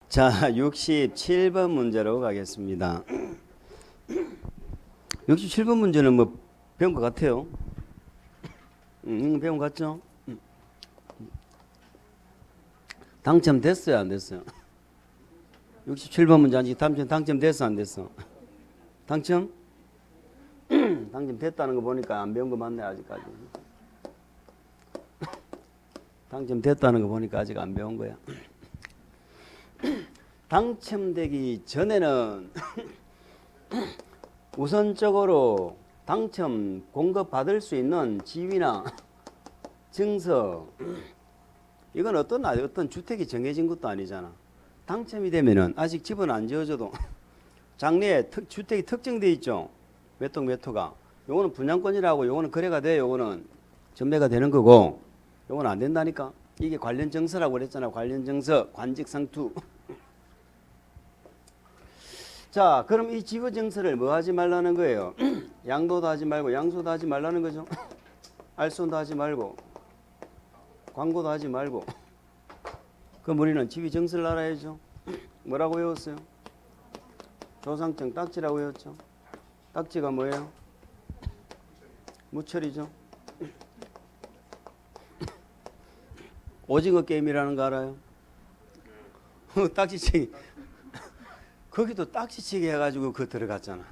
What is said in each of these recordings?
자, 67번 문제로 가겠습니다. 67번 문제는 뭐 배운 것 같아요. 배운 것 같죠? 당첨됐어요, 안 됐어요? 67번 문제 아직 당첨됐어, 안 됐어? 당첨? 당첨됐다는 거 보니까 안 배운 거 맞네, 아직까지. 당첨됐다는 거 보니까 아직 안 배운 거야. 당첨되기 전에는 우선적으로 당첨 공급 받을 수 있는 지위나 증서, 이건 어떤 주택이 정해진 것도 아니잖아. 당첨이 되면은 아직 집은 안 지어져도 장래에 주택이 특정돼 있죠. 몇 동 몇 호가. 요거는 분양권이라고, 요거는 거래가 돼, 요거는 전매가 되는 거고, 요거는 안 된다니까. 이게 관련 정서라고 그랬잖아. 관련 정서, 관직상투. 자, 그럼 이 지부 정서를 뭐 하지 말라는 거예요? 양도도 하지 말고 양수도 하지 말라는 거죠. 알선도 하지 말고 광고도 하지 말고. 그럼 우리는 지위 정서를 알아야죠. 뭐라고 외웠어요? 조상증 딱지라고 외웠죠. 딱지가 뭐예요? 무철이죠. 오징어 게임이라는 거 알아요? 딱지치기. 거기도 딱지치기 해가지고 그거 들어갔잖아.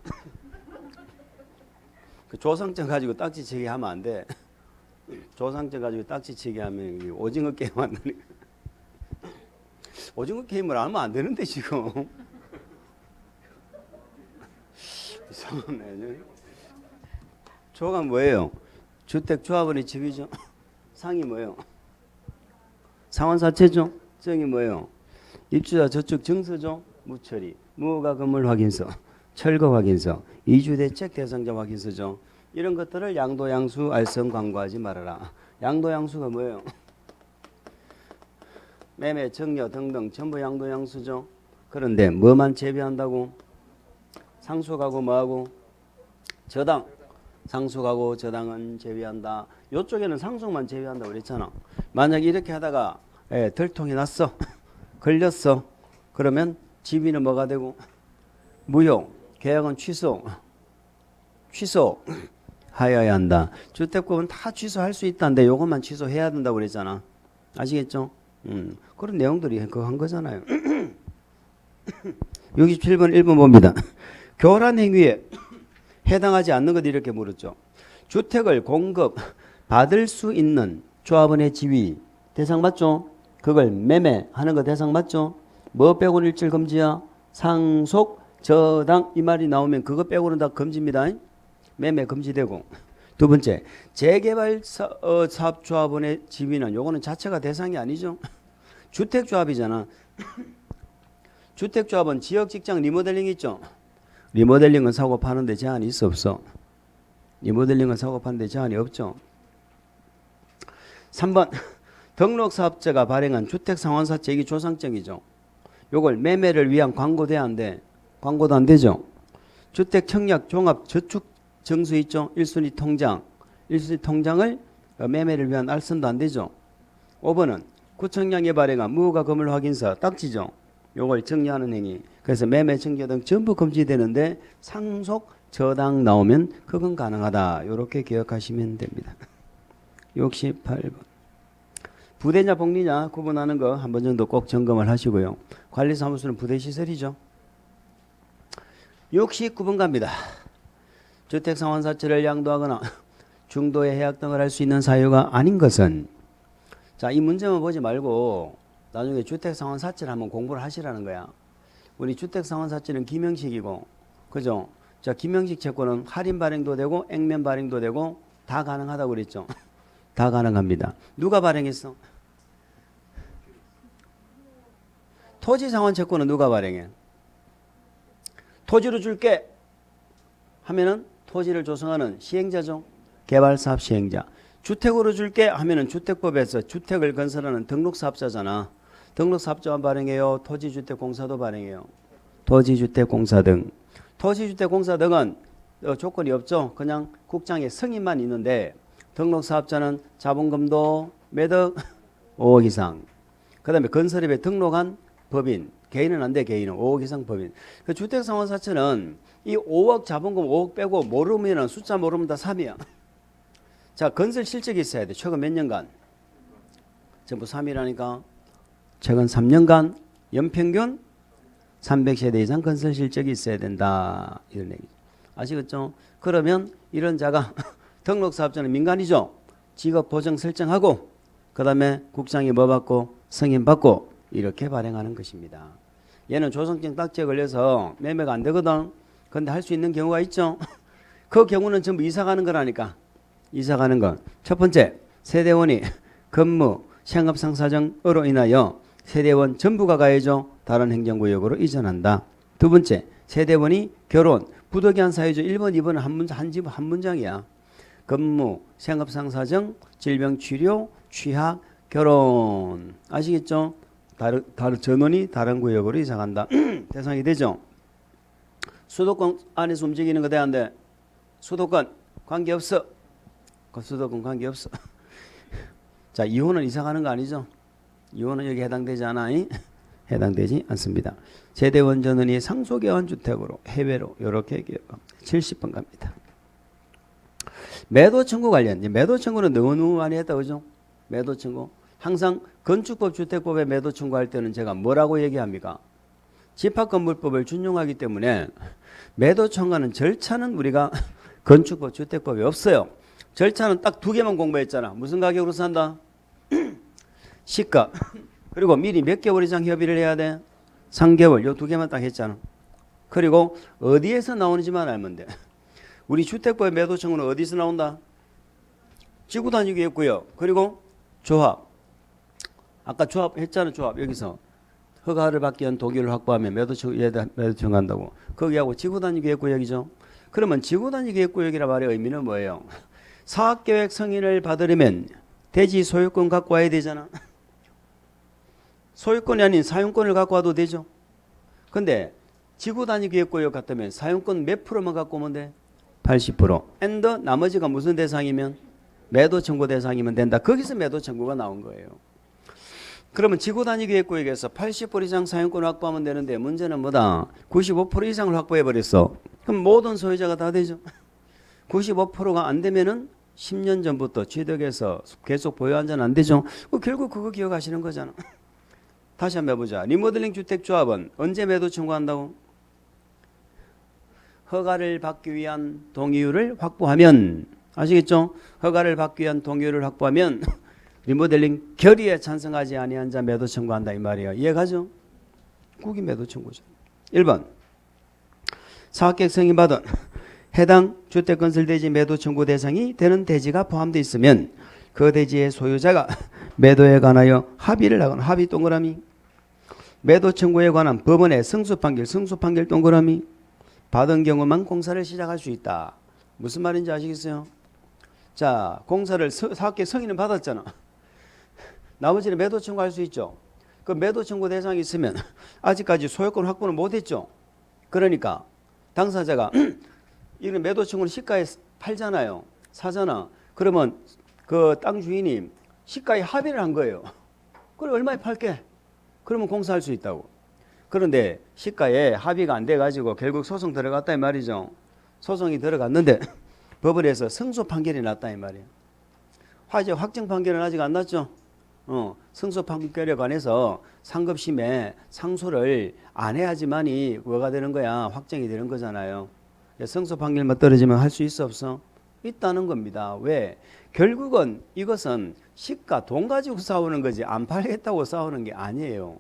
그 조상증 가지고 딱지치기 하면 안 돼. 조상증 가지고 딱지치기 하면 오징어 게임 한다니까. 오징어 게임을 하면 안 되는데 지금. 이상하네. 조가 뭐예요? 주택 조합원의 집이죠. 상이 뭐예요? 상환사채죠. 정이 뭐예요? 입주자 저축 증서죠. 무처리. 무가 건물 확인서, 철거 확인서, 이주대책 대상자 확인서죠. 이런 것들을 양도, 양수, 알선 광고하지 말아라. 양도, 양수가 뭐예요? 매매, 증여 등등 전부 양도, 양수죠. 그런데 뭐만 제외한다고? 상속하고 뭐하고? 저당. 상속하고 저당은 제외한다. 이쪽에는 상속만 제외한다고 그랬잖아. 만약에 이렇게 하다가 들통이 났어. 걸렸어. 그러면 지위는 뭐가 되고? 무효. 계약은 취소하여야 한다. 주택법은 다 취소할 수 있다는데 요것만 취소해야 된다고 그랬잖아. 아시겠죠? 그런 내용들이 그거 한 거잖아요. 67번 1번 봅니다. 교란 행위에 해당하지 않는 것 이렇게 물었죠. 주택을 공급 받을 수 있는 조합원의 지위 대상 맞죠? 그걸 매매하는 거 대상 맞죠? 뭐 빼고는 일절 금지야? 상속, 저당 이 말이 나오면 그거 빼고는 다 금지입니다. 매매 금지되고. 두 번째, 재개발 사업조합원의 지위는 요거는 자체가 대상이 아니죠. 주택조합이잖아. 주택조합은 지역직장 리모델링 있죠. 리모델링은 사고 파는데 제한이 있어 없어? 리모델링은 사고 파는데 제한이 없죠. 3번 등록사업자가 발행한 주택상환사채 이게 조상증이죠. 요걸 매매를 위한 광고 돼야 안 돼? 광고도 안 되죠. 주택청약 종합저축증수 있죠. 1순위 통장. 1순위 통장을 매매를 위한 알선도 안 되죠. 5번은 구청장이 발행한 무허가 건물 확인서 딱지죠. 요걸 정리하는 행위. 그래서 매매, 증여 등 전부 금지되는데 상속, 저당 나오면 그건 가능하다. 이렇게 기억하시면 됩니다. 68번. 부대냐 복리냐 구분하는 거 한 번 정도 꼭 점검을 하시고요. 관리사무소는 부대시설이죠. 69번 갑니다. 주택상환사채를 양도하거나 중도에 해약 등을 할 수 있는 사유가 아닌 것은, 자, 이 문제만 보지 말고 나중에 주택상환사채를 한번 공부를 하시라는 거야. 우리 주택상환사채는 기명식이고, 그죠? 자, 기명식 채권은 할인 발행도 되고 액면 발행도 되고 다 가능하다고 그랬죠. 다 가능합니다. 누가 발행했어? 토지상환채권은 누가 발행해? 토지로 줄게 하면은 토지를 조성하는 시행자죠. 개발사업 시행자. 주택으로 줄게 하면은 주택법에서 주택을 건설하는 등록사업자잖아. 등록사업자만 발행해요? 토지주택공사도 발행해요? 토지주택공사 등. 토지주택공사 등은 조건이 없죠. 그냥 국장의 승인만 있는데 등록사업자는 자본금도 매덕 5억 이상. 그 다음에 건설업에 등록한 법인 개인은 안 돼. 개인은 5억 이상 법인. 그 주택상환사채는 이 5억 자본금 5억 빼고 모르면 숫자 모르면 다 3이야. 자, 건설 실적이 있어야 돼. 최근 몇 년간 전부 3이라니까. 최근 3년간 연평균 300세대 이상 건설 실적이 있어야 된다. 이런 얘기죠. 아시겠죠? 그러면 이런 자가 등록사업자는 민간이죠. 직업 보정 설정하고 그 다음에 국장이 뭐 받고 승인 받고 이렇게 발행하는 것입니다. 얘는 조성증 딱지에 걸려서 매매가 안 되거든. 근데 할 수 있는 경우가 있죠. 그 경우는 전부 이사 가는 거라니까. 이사 가는 건. 첫 번째, 세대원이 근무, 생업 상사정으로 인하여 세대원 전부가 가해져 다른 행정구역으로 이전한다. 두 번째, 세대원이 결혼, 부득이한 사유죠. 1번, 2번은 한 문장이야. 근무, 생업 상사정, 질병 치료, 취학, 결혼. 아시겠죠? 다른 전원이 다른 구역으로 이사간다. 대상이 되죠. 수도권 안에서 움직이는 거 대한데 수도권 관계없어. 그 수도권 관계없어. 자, 이혼은 이사가는 거 아니죠? 이혼은 여기 해당되지 않아? 해당되지 않습니다. 세대원 전원이 상속외환 주택으로 해외로 이렇게 기억합니다. 70번 갑니다. 매도 청구 관련. 매도 청구는 너무 많이 했다 그죠? 매도 청구. 항상 건축법 주택법에 매도 청구할 때는 제가 뭐라고 얘기합니까? 집합건물법을 준용하기 때문에 매도 청구하는 절차는 우리가 건축법 주택법에 없어요. 절차는 딱 두 개만 공부했잖아. 무슨 가격으로 산다? 시가. 그리고 미리 몇 개월 이상 협의를 해야 돼? 3개월. 요 두 개만 딱 했잖아. 그리고 어디에서 나오는지만 알면 돼. 우리 주택법의 매도 청구는 어디서 나온다? 지구 단위 했고요. 그리고 조합. 아까 조합 했잖아. 조합. 여기서 허가를 받기 위한 동의를 확보하면 매도 청구한다고. 거기하고 지구 단위 계획구역이죠. 그러면 지구 단위 계획구역이라 말의 의미는 뭐예요? 사업계획 승인을 받으려면 대지 소유권 갖고 와야 되잖아. 소유권이 아닌 사용권을 갖고 와도 되죠. 근데 지구 단위 계획구역 같으면 사용권 몇 프로만 갖고 오면 돼? 80%. and 나머지가 무슨 대상이면? 매도 청구 대상이면 된다. 거기서 매도 청구가 나온 거예요. 그러면 지구 단위 계획구역에서 80% 이상 사용권을 확보하면 되는데 문제는 뭐다? 95% 이상을 확보해 버렸어. 그럼 모든 소유자가 다 되죠. 95%가 안 되면은 10년 전부터 취득해서 계속 보유한 자는 안 되죠. 결국 그거 기억하시는 거잖아. 다시 한번 해보자. 리모델링 주택조합은 언제 매도 청구한다고? 허가를 받기 위한 동의율을 확보하면. 아시겠죠? 허가를 받기 위한 동의율을 확보하면 리모델링 결의에 찬성하지 아니한 자 매도 청구한다 이 말이에요. 이해가죠? 국이 매도 청구죠. 1번 사업계획 승인받은 해당 주택건설대지 매도 청구 대상이 되는 대지가 포함되어 있으면 그 대지의 소유자가 매도에 관하여 합의를 하거나 합의 동그라미 매도 청구에 관한 법원의 승소 판결 동그라미 받은 경우만 공사를 시작할 수 있다. 무슨 말인지 아시겠어요? 자, 공사를 사업계획 승인은 받았잖아. 나머지는 매도 청구할 수 있죠. 그 매도 청구 대상이 있으면 아직까지 소유권 확보는 못했죠. 그러니까 당사자가 이런 매도 청구는 시가에 팔잖아요. 사잖아. 그러면 그 땅 주인이 시가에 합의를 한 거예요. 그래 얼마에 팔게? 그러면 공사할 수 있다고. 그런데 시가에 합의가 안 돼가지고 결국 소송 들어갔다 이 말이죠. 소송이 들어갔는데 법원에서 승소 판결이 났다 이 말이에요. 화재 확정 판결은 아직 안 났죠. 승소 판결에 관해서 상급심에 상소를 안 해야지만이 뭐가 되는 거야? 확정이 되는 거잖아요. 승소 판결만 떨어지면 할 수 있어 없어? 있다는 겁니다. 왜? 결국은 이것은 시가 돈 가지고 싸우는 거지 안 팔겠다고 싸우는 게 아니에요.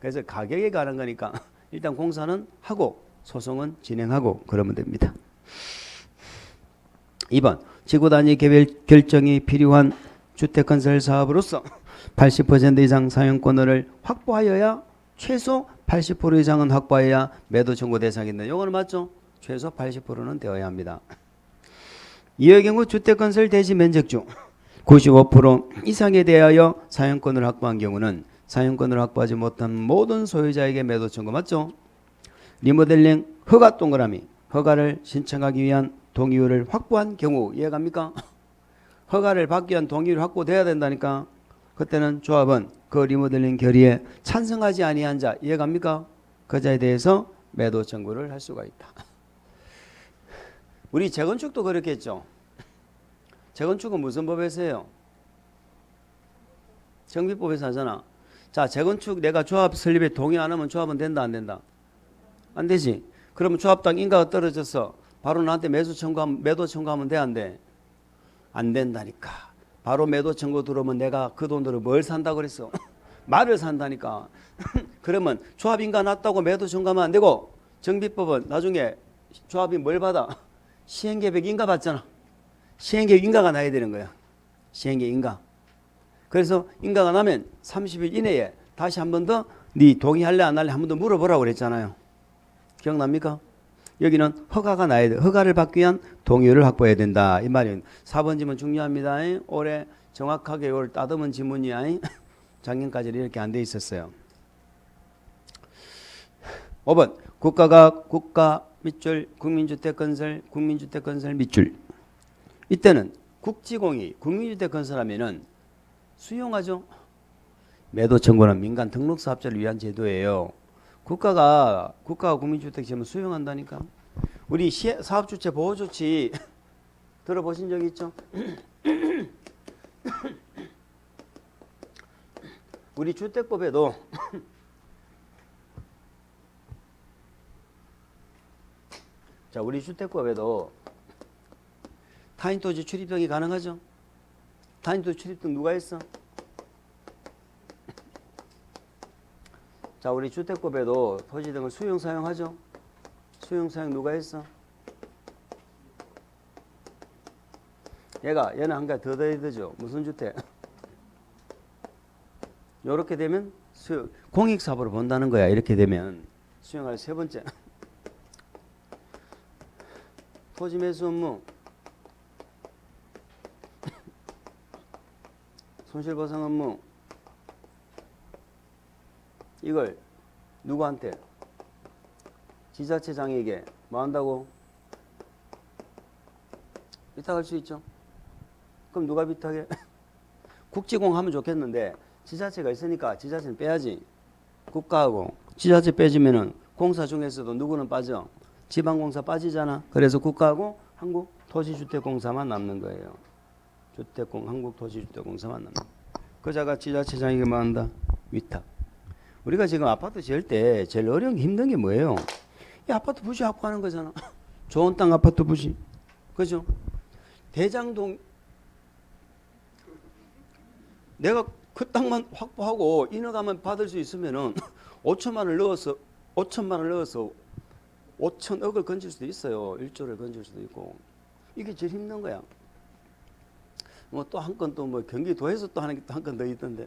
그래서 가격에 관한 거니까 일단 공사는 하고 소송은 진행하고 그러면 됩니다. 2번 지구단위 개별 결정이 필요한 주택건설 사업으로서 80% 이상 사용권을 확보하여야 최소 80% 이상은 확보해야 매도 청구 대상인데 이거는 맞죠? 최소 80%는 되어야 합니다. 이의 경우 주택건설 대지 면적 중 95% 이상에 대하여 사용권을 확보한 경우는 사용권을 확보하지 못한 모든 소유자에게 매도 청구 맞죠? 리모델링 허가 동그라미 허가를 신청하기 위한 동의율을 확보한 경우 이해갑니까? 허가를 받기 위한 동의율 확보돼야 된다니까. 그때는 조합은 그 리모델링 결의에 찬성하지 아니한 자 이해갑니까? 그 자에 대해서 매도 청구를 할 수가 있다. 우리 재건축도 그렇겠죠. 재건축은 무슨 법에서 해요? 정비법에서 하잖아. 자, 재건축 내가 조합 설립에 동의 안 하면 조합은 된다 안 된다? 안 되지. 그러면 조합당 인가가 떨어져서 바로 나한테 매도 청구하면 돼 안 돼? 안 된다니까. 바로 매도 청구 들어오면 내가 그 돈으로 뭘 산다고 그랬어? 말을 산다니까. 그러면 조합 인가 났다고 매도 청구하면 안 되고 정비법은 나중에 조합이 뭘 받아? 시행계획 인가 받잖아. 시행계획 인가가 나야 되는 거야. 시행계획 인가. 그래서 인가가 나면 30일 이내에 다시 한 번 더 네 동의할래 안 할래 한 번 더 물어보라고 그랬잖아요. 기억납니까? 여기는 허가가 나야 돼. 허가를 받기 위한 동의를 확보해야 된다. 이 말이에요. 4번 지문 중요합니다. 올해 정확하게 이걸 따듬은 지문이야. 작년까지 이렇게 안 돼 있었어요. 5번 국가가 국가 밑줄 국민주택 건설 밑줄. 이때는 국지공이 국민주택 건설하면은 수용하죠. 매도 청구는 민간 등록사업자를 위한 제도예요. 국가가 국민주택 지으면 수용한다니까. 우리 사업주체 보호조치 들어보신 적 있죠? 우리 주택법에도 자, 우리 주택법에도 타인토지 출입 등이 가능하죠? 타인토지 출입 등 누가 했어? 자, 우리 주택법에도 토지 등을 수용 사용하죠? 수용 사용 누가 했어? 얘는 한 가지 더 돼야 되죠. 무슨 주택? 이렇게 되면 공익사업으로 본다는 거야. 이렇게 되면 수용할 세 번째. 토지 매수 업무, 손실보상 업무, 이걸 누구한테? 지자체장에게 뭐 한다고? 위탁할 수 있죠. 그럼 누가 위탁해? 국지공 하면 좋겠는데 지자체가 있으니까 지자체는 빼야지. 국가하고 지자체 빼지면은 공사 중에서도 누구는 빠져? 지방공사 빠지잖아. 그래서 국가하고 한국토지주택공사만 남는 거예요. 한국토지주택공사만 남는 거예요. 그자가 지자체장에게 뭐 한다? 위탁. 우리가 지금 아파트 지을 때 제일 어려운 게 힘든 게 뭐예요? 이 아파트 부지 확보하는 거잖아. 좋은 땅 아파트 부지. 그죠? 대장동 내가 그 땅만 확보하고 인허가만 받을 수 있으면은 5천만 원을 넣어서 5천억을 건질 수도 있어요. 1조를 건질 수도 있고. 이게 제일 힘든 거야. 뭐 또 한 건 또 뭐 경기도에서 또 하는 게 또 한 건 더 있던데.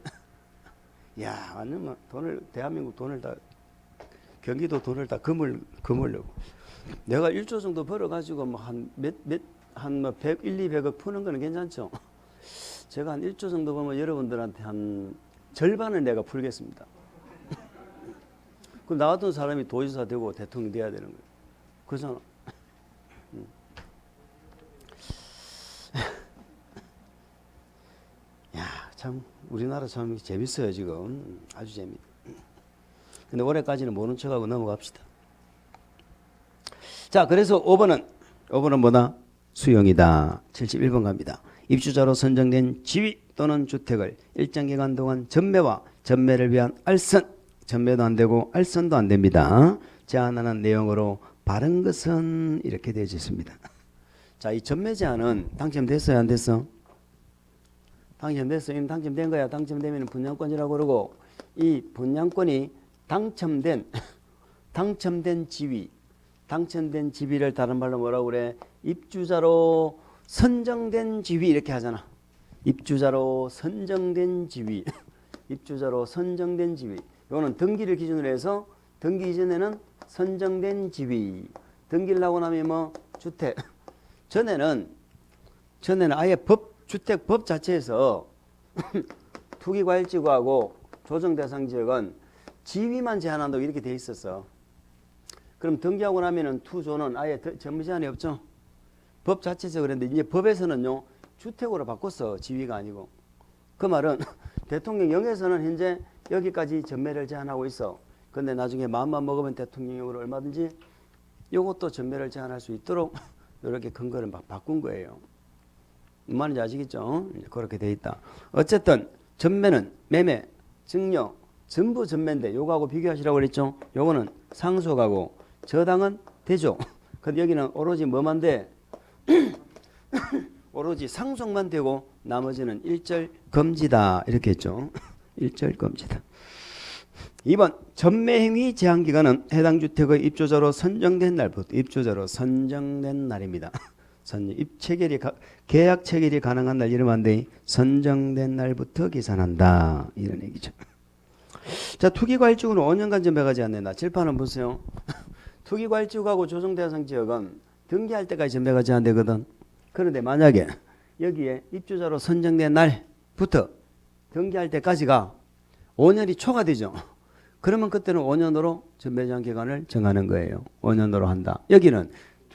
야, 완전 뭐 대한민국 돈을 다 경기도 돈을 다 금으려고. 내가 1조 정도 벌어가지고 뭐 한 100, 200억 푸는 거는 괜찮죠. 제가 한 1조 정도 보면 여러분들한테 한 절반을 내가 풀겠습니다. 그럼 나 같은 사람이 도지사 되고 대통령 돼야 되는 거예요. 그렇잖아. 야, 참 우리나라 참 재밌어요 지금. 아주 재밌. 근데 올해까지는 모른 척하고 넘어갑시다. 자, 그래서 5번은 뭐다? 수용이다. 71번 갑니다. 입주자로 선정된 지위 또는 주택을 일정 기간 동안 전매를 위한 알선, 전매도 안 되고 알선도 안 됩니다. 제한하는 내용으로 바른 것은 이렇게 되어 있습니다. 자, 이 전매 제한은 당첨됐어요, 안 됐어? 당첨됐어. 이미 당첨된 거야. 당첨되면 분양권이라고 그러고, 이 분양권이 당첨된 지위를 다른 말로 뭐라고 그래? 입주자로 선정된 지위 이렇게 하잖아. 입주자로 선정된 지위. 입주자로 선정된 지위. 이거는 등기를 기준으로 해서 등기 이전에는 선정된 지위. 등기를 하고 나면 뭐 주택. 전에는 아예 주택법 자체에서 투기과일지구하고 조정대상지역은 지위만 제한한다고 이렇게 돼 있었어. 그럼 등기하고 나면은 투조는 아예 전부 제한이 없죠. 법 자체에서 그랬는데 이제 법에서는요 주택으로 바꿨어. 지위가 아니고. 그 말은 대통령령에서는 현재 여기까지 전매를 제한하고 있어. 근데 나중에 마음만 먹으면 대통령령으로 얼마든지 이것도 전매를 제한할 수 있도록 이렇게 근거를 막 바꾼 거예요. 무슨 말인지 아시겠죠? 그렇게 돼 있다. 어쨌든 전매는 매매, 증여 전부 전매인데 요거하고 비교하시라고 그랬죠? 요거는 상속하고 저당은 되죠. 근데 여기는 오로지 뭐만 돼? 오로지 상속만 되고 나머지는 일절 금지다 이렇게 했죠. 일절 금지다. 2번 전매행위 제한기간은 해당 주택의 입주자로 선정된 날부터 입주자로 선정된 날입니다. 계약 체결이 가능한 날 이러면 안 돼. 선정된 날부터 계산한다 이런 얘기죠. 자, 투기과일지구는 5년간 전매가 제한된다. 칠판은 보세요. 투기과일지구하고 조성대상 지역은 등기할 때까지 전매가 제한되거든. 그런데 만약에 여기에 입주자로 선정된 날부터 등기할 때까지가 5년이 초과되죠. 그러면 그때는 5년으로 전매 제한 기간을 정하는 거예요. 5년으로 한다. 여기는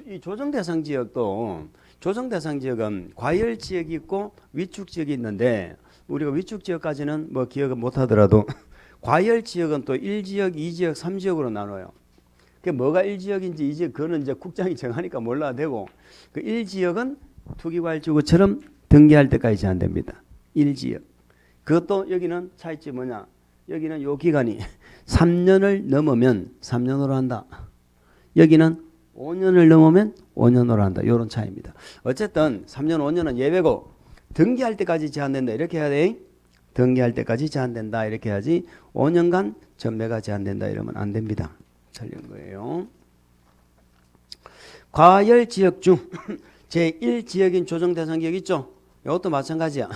이 조정대상 지역도 조정대상 지역은 과열 지역이 있고 위축 지역이 있는데 우리가 위축 지역까지는 뭐 기억을 못 하더라도 과열 지역은 또 1지역, 2지역, 3지역으로 나눠요. 그 뭐가 1지역인지 2지역 그거는 이제 국장이 정하니까 몰라도 되고 그 1지역은 투기과일지구처럼 등기할 때까지 제한됩니다. 1지역. 그것도 여기는 차이점이 뭐냐? 여기는 요 기간이 3년을 넘으면 3년으로 한다. 여기는 5년을 넘으면 5년으로 한다. 이런 차이입니다. 어쨌든 3년, 5년은 예외고 등기할 때까지 제한된다. 이렇게 해야 돼. 등기할 때까지 제한된다. 이렇게 해야지 5년간 전매가 제한된다. 이러면 안 됩니다. 틀린 거예요. 과열지역 중 제1지역인 조정대상지역 있죠? 이것도 마찬가지야.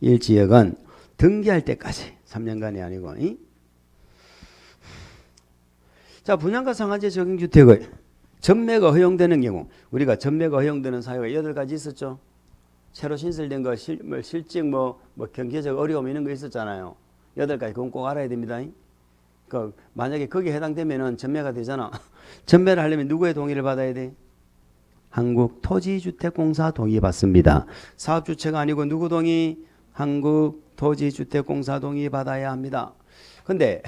1지역은 등기할 때까지 3년간이 아니고 자, 분양가 상한제 적용주택의 전매가 허용되는 경우 우리가 전매가 허용되는 사유가 8가지 있었죠. 새로 신설된 거 실직 경제적 어려움 이런 거 있었잖아요. 8가지 그건 꼭 알아야 됩니다. 그 만약에 거기에 해당되면은 전매가 되잖아. 전매를 하려면 누구의 동의를 받아야 돼? 한국토지주택공사 동의 받습니다. 사업주체가 아니고 누구 동의? 한국토지주택공사 동의 받아야 합니다. 근데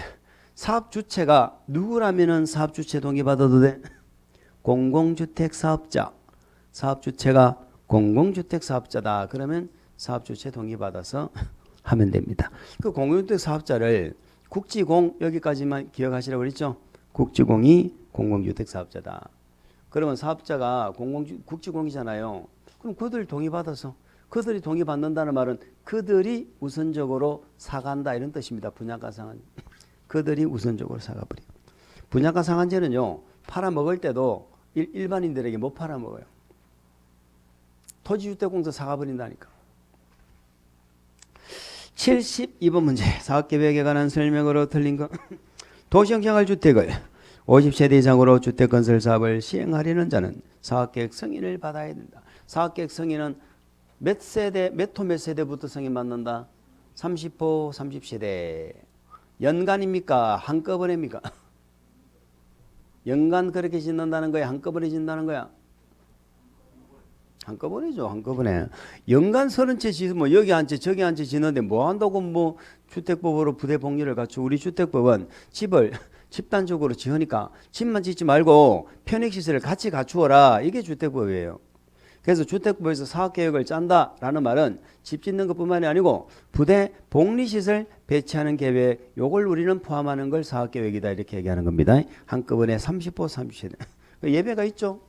사업주체가 누구라면은 사업주체 동의 받아도 돼? 공공주택 사업자. 사업주체가 공공주택 사업자다. 그러면 사업주체 동의 받아서 하면 됩니다. 그 공공주택 사업자를 국지공 여기까지만 기억하시라고 그랬죠? 국지공이 공공주택 사업자다. 그러면 사업자가 국지공이잖아요. 그럼 그들 동의 받아서 그들이 동의 받는다는 말은 그들이 우선적으로 사간다 이런 뜻입니다. 분양가 상한. 그들이 우선적으로 사가버려. 분양가 상한제는요. 팔아먹을 때도 일반인들에게 못 팔아먹어요. 토지주택공사 사가버린다니까. 72번 문제. 사업계획에 관한 설명으로 틀린 거. 도시형생활주택을 50세대 이상으로 주택건설 사업을 시행하려는 자는 사업계획 승인을 받아야 된다. 사업계획 승인은 몇 세대, 몇 호 몇 세대부터 승인 받는다? 30호 30세대. 연간입니까? 한꺼번에입니까? 연간 그렇게 짓는다는 거야? 한꺼번에 짓는다는 거야? 한꺼번에죠. 한꺼번에. 연간 30채 짓으면 여기 한 채 저기 한 채 짓는데 뭐 한다고 뭐 주택법으로 부대 복리를 갖추고 우리 주택법은 집을 집단적으로 지으니까 집만 짓지 말고 편익시설을 같이 갖추어라. 이게 주택법이에요. 그래서 주택법에서 사업계획을 짠다라는 말은 집 짓는 것뿐만이 아니고 부대 복리시설 배치하는 계획 요걸 우리는 포함하는 걸 사업계획이다 이렇게 얘기하는 겁니다. 한꺼번에 30호 30세대. 예배가 있죠.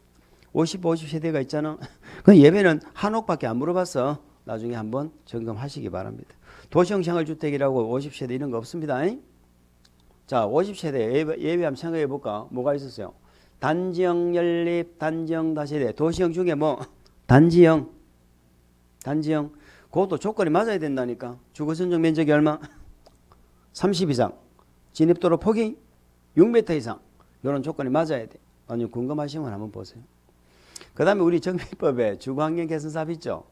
50호 50세대가 있잖아. 그 예배는 한옥밖에 안 물어봤어. 나중에 한번 점검하시기 바랍니다. 도시형 생활주택이라고 50세대 이런 거 없습니다. 자, 50세대 예배 한번 생각해 볼까? 뭐가 있었어요? 단지형 연립, 단지형 다세대. 도시형 중에 뭐 단지형. 그것도 조건이 맞아야 된다니까. 주거선정 면적이 얼마? 30 이상. 진입도로 폭이 6m 이상. 이런 조건이 맞아야 돼. 아니 궁금하시면 한번 보세요. 그 다음에 우리 정비법에 주거환경 개선 사업 있죠.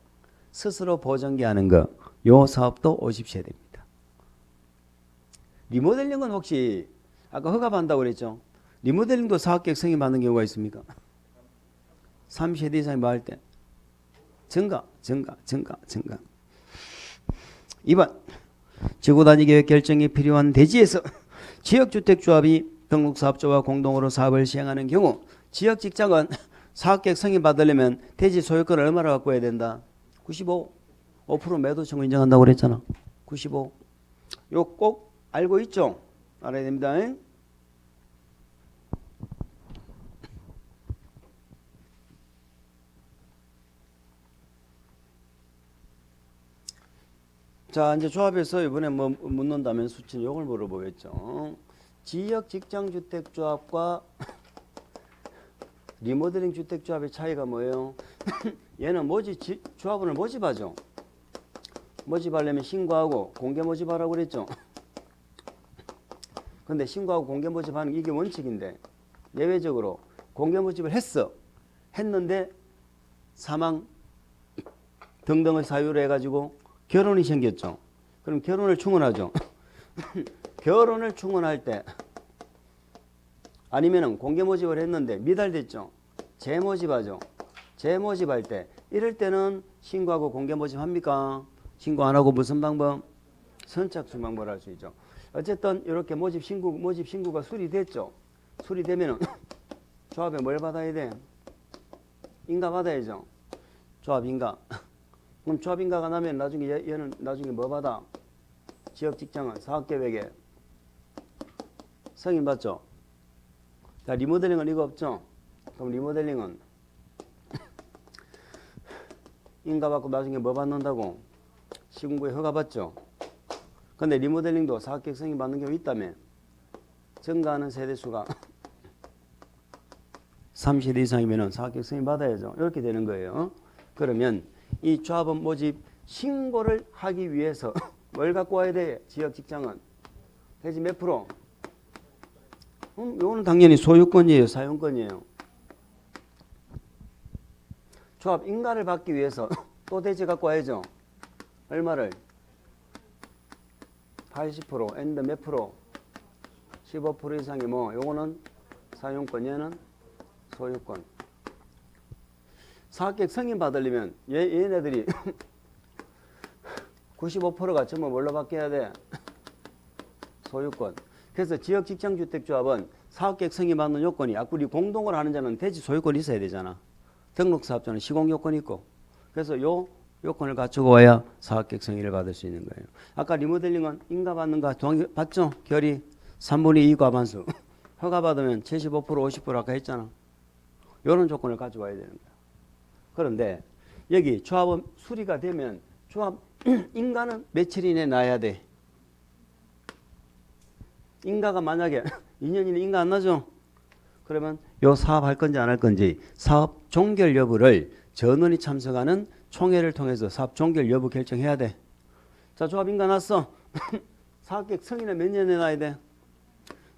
스스로 보정기하는 거. 요 사업도 50세대입니다. 리모델링은 혹시 아까 허가받는다고 그랬죠. 리모델링도 사업계획 승인 받는 경우가 있습니까? 30세대 이상이 뭐 할 때? 증가. 2번 지구단위 계획 결정이 필요한 대지에서 지역주택조합이 등록사업자와 공동으로 사업을 시행하는 경우 지역직장은 사업계획 승인받으려면 대지 소유권을 얼마나 갖고 해야 된다? 95. 5% 매도청구 인정한다고 그랬잖아. 95. 요 꼭 알고 있죠? 알아야 됩니다. 자, 이제 조합에서 이번에 뭐 묻는다면 수치는 요걸 물어보겠죠. 지역 직장 주택조합과 리모델링 주택조합의 차이가 뭐예요? 얘는 조합원을 모집하죠. 모집하려면 신고하고 공개 모집하라고 그랬죠. 근데 신고하고 공개 모집하는 이게 원칙인데 예외적으로 공개 모집을 했는데 사망 등등의 사유로 해가지고 결혼이 생겼죠. 그럼 결혼을 충원하죠. 결혼을 충원할 때 아니면은 공개 모집을 했는데 미달됐죠. 재모집하죠. 재모집할 때 이럴 때는 신고하고 공개 모집합니까? 신고 안 하고 무슨 방법? 선착순 방법을 할 수 있죠. 어쨌든 이렇게 모집 신고가 수리됐죠. 수리되면은 조합에 뭘 받아야 돼? 인가 받아야죠. 조합 인가. 그럼 조합 인가가 나면 나중에 얘는 나중에 뭐 받아? 지역 직장은 사업계획에 승인 받죠. 자, 리모델링은 이거 없죠. 그럼 리모델링은 인가 받고 나중에 뭐 받는다고? 시군구에 허가 받죠. 근데 리모델링도 사업계획 승인 받는 경우 있다며. 증가하는 세대수가 3세대 이상이면 사업계획 승인 받아야죠. 이렇게 되는 거예요. 그러면 이 조합원 모집 신고를 하기 위해서 뭘 갖고 와야 돼? 지역 직장은 대지 몇 프로? 이거는 당연히 소유권이에요, 사용권이에요. 조합 인가를 받기 위해서 또 대지 갖고 와야죠. 얼마를? 80% 엔드 몇 프로? 15% 이상이 뭐 요거는 사용권, 얘는 소유권. 사업계획 승인 받으려면 얘네들이 95%가 전부 뭘로 바뀌어야 돼? 소유권. 그래서 지역직장주택조합은 사업계획 승인 받는 요건이 우리 공동을 하는 자는 대지 소유권이 있어야 되잖아. 등록사업자는 시공요건이 있고. 그래서 요 요건을 갖추고 와야 사업계획 승인을 받을 수 있는 거예요. 아까 리모델링은 인가 받는가 봤죠? 결의 3분의 2 과반수. 허가 받으면 75% 50% 아까 했잖아. 요런 조건을 가지고 와야 되는 거야. 그런데 여기 조합은 수리가 되면 조합 인가는 며칠 이내에 나야 돼. 인가가 만약에 2년 이내 인가 안 나죠? 그러면 요 사업 할 건지 안 할 건지 사업 종결 여부를 전원이 참석하는 총회를 통해서 사업 종결 여부 결정해야 돼. 자, 조합 인가 났어. 사업계획 승인은 몇 년에 나야 돼?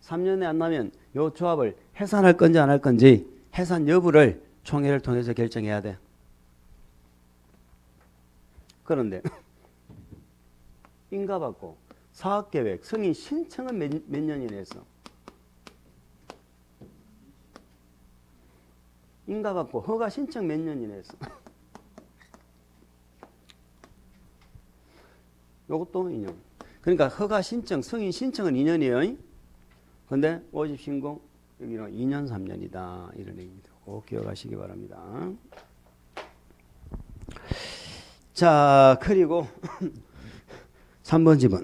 3년에 안 나면 요 조합을 해산할 건지 안 할 건지 해산 여부를 총회를 통해서 결정해야 돼. 그런데 인가 받고 사업계획 승인 신청은 몇 년이나 했어? 인가 받고 허가 신청 몇 년이나 했어? 요것도 2년. 그러니까 허가 신청, 승인 신청은 2년이에요. 근데 모집 신고 여기는 2년 3년이다. 이런 얘기입니다. 꼭 기억하시기 바랍니다. 자, 그리고 3번 지문.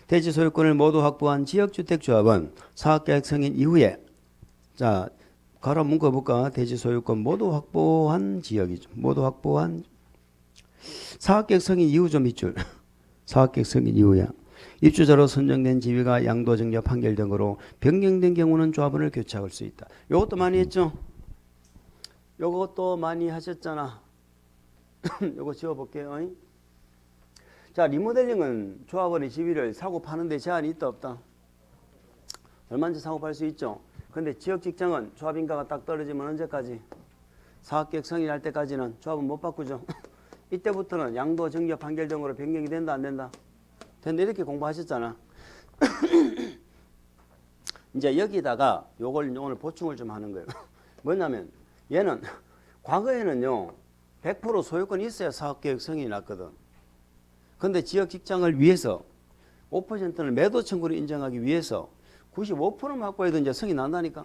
대지 소유권을 모두 확보한 지역주택조합은 사업계획 승인 이후에 자, 가로 묶어볼까? 대지 소유권 모두 확보한 지역이죠. 모두 확보한 사업계획 승인 이후 좀 밑줄. 사업계획 승인 이후야. 입주자로 선정된 지위가 양도증여 판결 등으로 변경된 경우는 조합원을 교체할 수 있다. 요것도 많이 했죠? 요것도 많이 하셨잖아. 요거 지워볼게요. 자, 리모델링은 조합원의 지위를 사고 파는데 제한이 있다 없다? 얼마인지 사고 팔 수 있죠. 근데 지역직장은 조합인가가 딱 떨어지면 언제까지? 사업계획 승인할 때까지는 조합은 못 바꾸죠. 이때부터는 양도 증여 판결 등으로 변경이 된다 안 된다? 된다 이렇게 공부하셨잖아. 이제 여기다가 요걸 오늘 보충을 좀 하는 거예요. 뭐냐면 얘는 과거에는요 100% 소유권이 있어야 사업계획 승인이 났거든. 근데 지역직장을 위해서 5%는 매도 청구를 인정하기 위해서 95%만 확보해도 이제 성이 난다니까.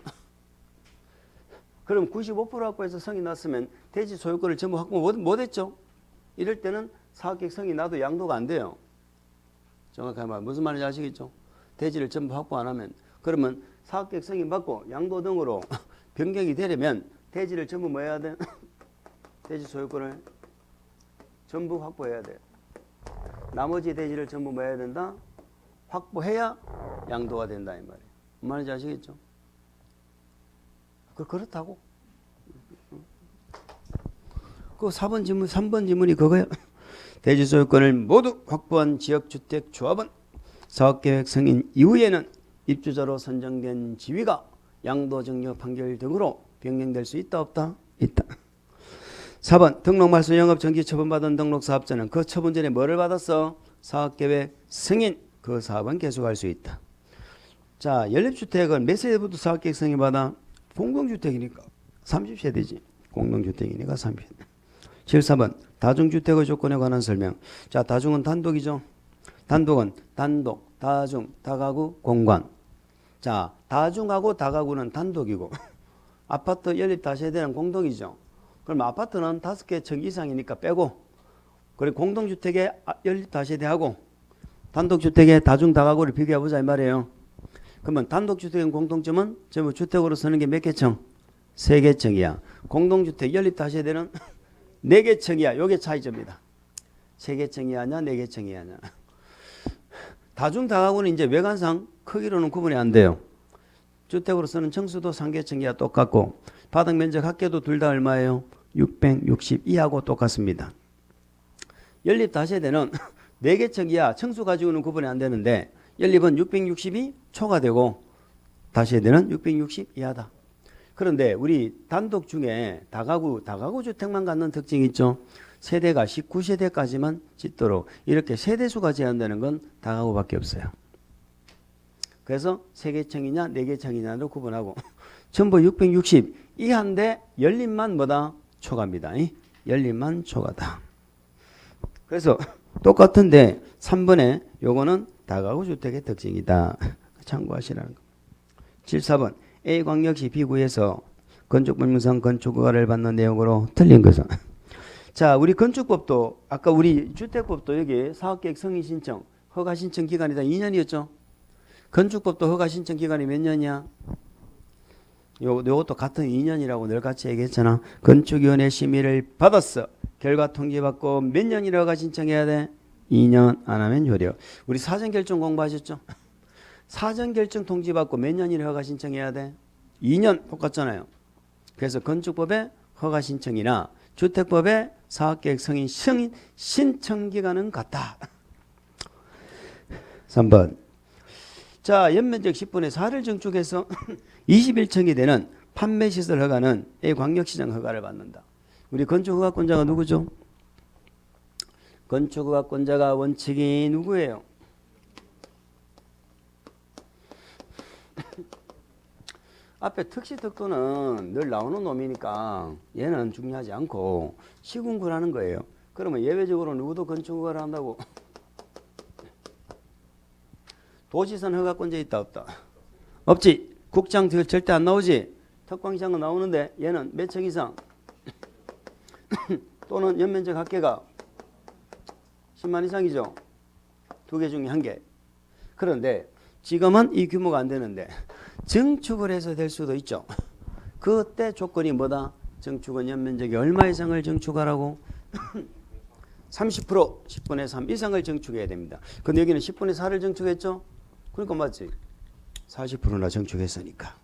그럼 95% 확보해서 성이 났으면 대지 소유권을 전부 확보 못했죠. 이럴 때는 사업계획 성이 나도 양도가 안 돼요. 정확하게 말 무슨 말인지 아시겠죠? 대지를 전부 확보 안 하면 그러면 사업계획 승인 받고 양도 등으로 변경이 되려면 대지를 전부 뭐 해야 돼? 대지 소유권을 전부 확보해야 돼. 나머지 대지를 전부 뭐 해야 된다? 확보해야 양도가 된다 이 말이에요. 무슨 말인지 아시겠죠? 그렇다고. 그 4번 지문, 3번 지문이 그거야. 대지 소유권을 모두 확보한 지역주택조합은 사업계획 승인 이후에는 입주자로 선정된 지위가 양도정려 판결 등으로 변경될 수 있다 없다? 있다. 4번 등록 말소 영업 정지 처분받은 등록사업자는 그 처분 전에 뭐를 받았어? 사업계획 승인. 그 사업은 계속할 수 있다. 자, 연립주택은 몇 세대부터 사업계획 승인 받아? 공동주택이니까 30세대지. 공동주택이니까 30세대. 7, 4번 다중주택의 조건에 관한 설명. 자, 다중은 단독이죠. 단독은 단독, 다중, 다가구, 공관. 자, 다중하고 다가구는 단독이고 아파트 연립 다세대는 공동이죠. 그럼 아파트는 5개 층 이상이니까 빼고 그리고 공동주택에 연립 다세대하고 단독주택의 다중, 다가구를 비교해보자 이 말이에요. 그러면 단독주택의 공통점은 전부 주택으로 쓰는 게 몇 개 층? 3개 층이야. 공동주택 연립 다세대는 4개 층이야. 요게 차이점이다. 3개 층이 하냐 4개 층이 하냐. 다중 다가구는 이제 외관상 크기로는 구분이 안 돼요. 주택으로 쓰는 층수도 3개 층이야 똑같고 바닥 면적 합계도 둘 다 얼마예요? 662하고 똑같습니다. 연립 다세대는 4개 층이야 층수 가지고는 구분이 안 되는데 연립은 662 초과되고 다세대는 660 이하다. 그런데 우리 단독 중에 다가구 주택만 갖는 특징이 있죠. 세대가 19세대까지만 짓도록 이렇게 세대수가 제한되는 건 다가구밖에 없어요. 그래서 3개 층이냐 4개 층이냐로 구분하고 전부 660 이하인데 연립만 뭐다? 초과입니다. 연립만 초과다. 그래서 똑같은데 3번에 요거는 다가구 주택의 특징이다. 참고하시라는 거. 7, 4번 A광역시 B구에서 건축법령상 건축허가를 받는 내용으로 틀린 것은 자, 우리 건축법도 아까 우리 주택법도 여기 사업계획 승인 신청 허가 신청 기간이 다 2년이었죠. 건축법도 허가 신청 기간이 몇 년이야? 요것도 같은 2년이라고 늘 같이 얘기했잖아. 건축위원회 심의를 받았어. 결과 통지받고 몇 년이라 허가 신청해야 돼? 2년 안 하면 효력. 우리 사전결정 공부하셨죠? 사전결정 통지받고 몇 년이라 허가 신청해야 돼? 2년 똑같잖아요. 그래서 건축법의 허가 신청이나 주택법의 사업계획 승인 신청 기간은 같다. 3번 자, 연면적 10분의 4를 증축해서 21층이 되는 판매시설 허가는 A광역시장 허가를 받는다. 우리 건축허가권자가 누구죠? 건축허가권자가 원칙이 누구예요? 앞에 특시특도는 늘 나오는 놈이니까 얘는 중요하지 않고 시군구라는 거예요. 그러면 예외적으로 누구도 건축허가를 한다고? 도지선 허가권자 있다 없다? 없지. 국장 절대 안 나오지. 특광시장은 나오는데 얘는 몇 층 이상? 또는 연면적 합계가 10만 이상이죠. 2개 중에 1개. 그런데 지금은 이 규모가 안 되는데 증축을 해서 될 수도 있죠. 그때 조건이 뭐다? 증축은 연면적이 얼마 이상을 증축하라고? 30% 10분의 3 이상을 증축해야 됩니다. 근데 여기는 10분의 4를 증축했죠? 그러니까 맞지. 40%나 증축했으니까.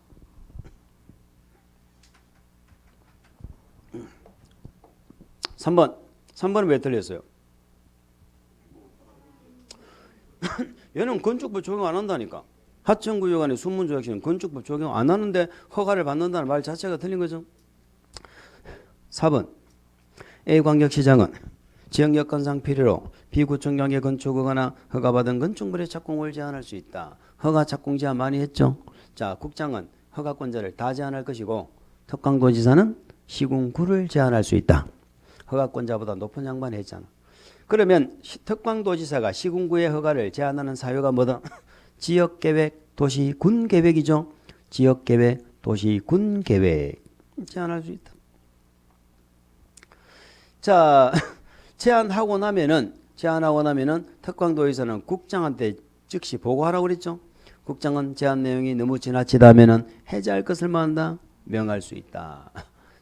삼번은 왜 틀렸어요? 얘는 건축법 적용 안 한다니까. 하천구역안의 순문조약시는 건축법 적용 안 하는데 허가를 받는다는 말 자체가 틀린 거죠. 4번 A광역시장은 지역여건상 필요로 비구청장의 건축허가나 허가받은 건축물의 착공을 제한할 수 있다. 허가 착공 제한 많이 했죠. 자, 국장은 허가권자를 다 제한할 것이고 특강도지사는 시군구를 제한할 수 있다. 허가권자보다 높은 양반이 했잖아. 그러면 특광도지사가 시군구의 허가를 제한하는 사유가 뭐다? 지역계획, 도시군계획이죠. 지역계획, 도시군계획 제한할 수 있다. 자, 제한하고 나면은 특광도지사는 국장한테 즉시 보고하라고 그랬죠. 국장은 제한 내용이 너무 지나치다면은 해제할 것을 뭐한다? 명할 수 있다.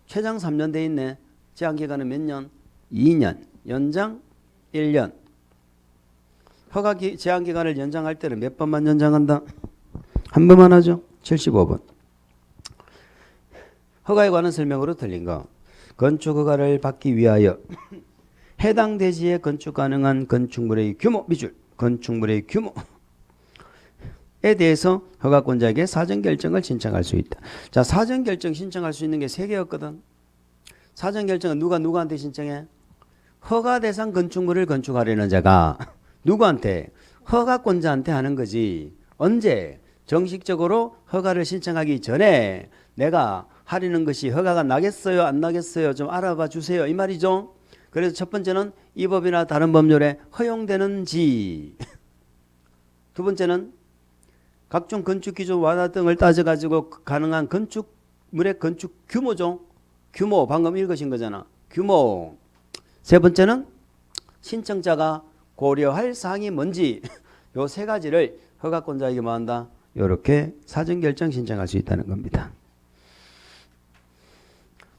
최장 3년 돼 있네. 제한 기간은 몇 년? 2년. 연장 1년. 허가 제한 기간을 연장할 때는 몇 번만 연장한다? 한 번만 하죠. 75번. 허가에 관한 설명으로 틀린 거. 건축 허가를 받기 위하여 해당 대지에 건축 가능한 건축물의 규모 미줄, 건축물의 규모에 대해서 허가권자에게 사전 결정을 신청할 수 있다. 자, 사전 결정 신청할 수 있는 게 3개였거든. 사전 결정은 누구한테 신청해? 허가 대상 건축물을 건축하려는 자가 누구한테? 허가권자한테 하는 거지. 언제? 정식적으로 허가를 신청하기 전에 내가 하려는 것이 허가가 나겠어요? 안 나겠어요? 좀 알아봐 주세요. 이 말이죠. 그래서 첫 번째는 이 법이나 다른 법률에 허용되는지, 두 번째는 각종 건축 기준 완화 등을 따져가지고 가능한 건축물의 건축 규모죠. 규모, 방금 읽으신 거잖아. 규모. 세 번째는 신청자가 고려할 사항이 뭔지, 요 3가지를 허가권자에게 뭐 한다? 이렇게 사전결정 신청할 수 있다는 겁니다.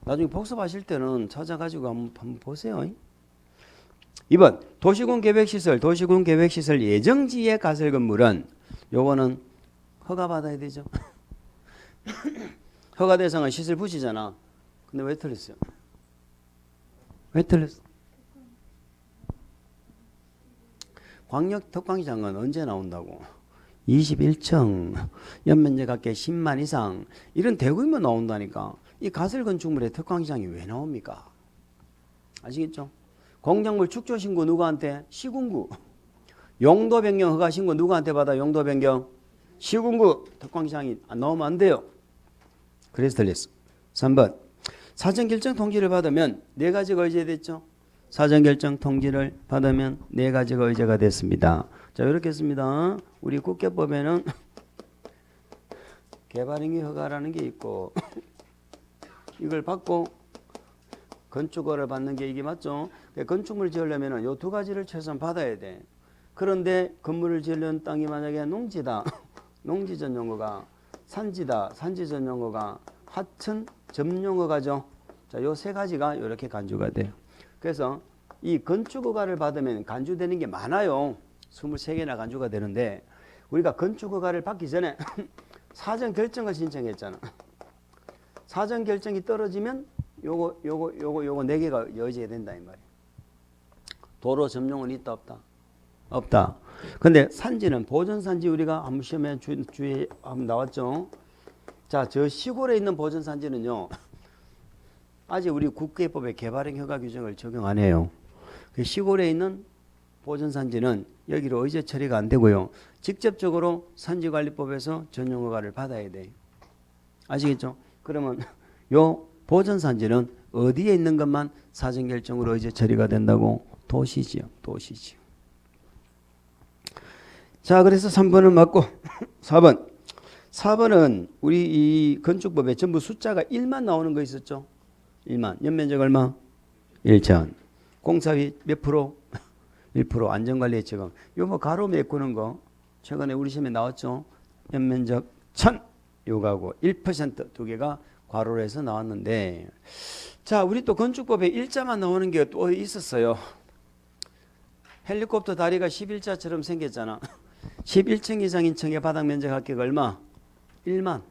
나중에 복습하실 때는 찾아가지고 한번 보세요. 2번 도시군 계획시설 예정지의 가설 건물은 요거는 허가받아야 되죠. 허가 대상은 시설 부지잖아. 근데 왜 틀렸어요? 왜 틀렸어? 광역 특광시장은 언제 나온다고? 21층, 연면적 합계 10만 이상 이런 대구이면 나온다니까. 이 가설 건축물의 특광시장이 왜 나옵니까? 아시겠죠? 공작물 축조 신고 누구한테? 시군구. 용도 변경 허가 신고 누구한테 받아? 용도 변경 시군구. 특광시장이 안 나오면 안 돼요. 그래서 틀렸어. 3번 사전결정 통지를 받으면 4가지가 의제됐죠. 사전결정 통지를 받으면 4가지가 의제가 됐습니다. 자, 이렇게 했습니다. 우리 국회법에는 개발행위 허가라는 게 있고 이걸 받고 건축허가를 받는 게 이게 맞죠? 건축물을 지으려면 요 2가지를 최소한 받아야 돼. 그런데 건물을 지으려는 땅이 만약에 농지다. 농지 전용허가, 산지다. 산지 전용허가, 하천 점용허가죠. 자, 요 3가지가 이렇게 간주가 돼요. 그래서 이 건축허가를 받으면 간주되는 게 많아요. 23개나 간주가 되는데 우리가 건축허가를 받기 전에 사전 결정을 신청했잖아. 사전 결정이 떨어지면 요거 4개가 여지게 된다 이 말이야. 도로 점용은 있다 없다? 없다. 근데 산지는 보존산지 우리가 한번 시험에 주의 한번 나왔죠. 자, 저 시골에 있는 보존산지는요. 아직 우리 국계법의 개발행 허가 규정을 적용 안 해요. 그 시골에 있는 보존산지는 여기로 의제 처리가 안 되고요. 직접적으로 산지관리법에서 전용허가를 받아야 돼요. 아시겠죠? 그러면 요 보존산지는 어디에 있는 것만 사전결정으로 의제 처리가 된다고? 도시지요. 도시지요. 자, 그래서 3번은 맞고 4번은 우리 이 건축법에 전부 숫자가 1만 나오는 거 있었죠. 1만. 연면적 얼마? 1천. 공사비 몇 프로? 1%. 안전관리의 적용. 요 뭐 가로 메꾸는 거 최근에 우리 시험에 나왔죠. 연면적 1000. 요거하고 1% 2개가 괄호로 해서 나왔는데, 자, 우리 또 건축법에 일자만 나오는 게 또 있었어요. 헬리콥터 다리가 11자처럼 생겼잖아. 11층 이상인 층의 바닥 면적 합계가 얼마? 1만.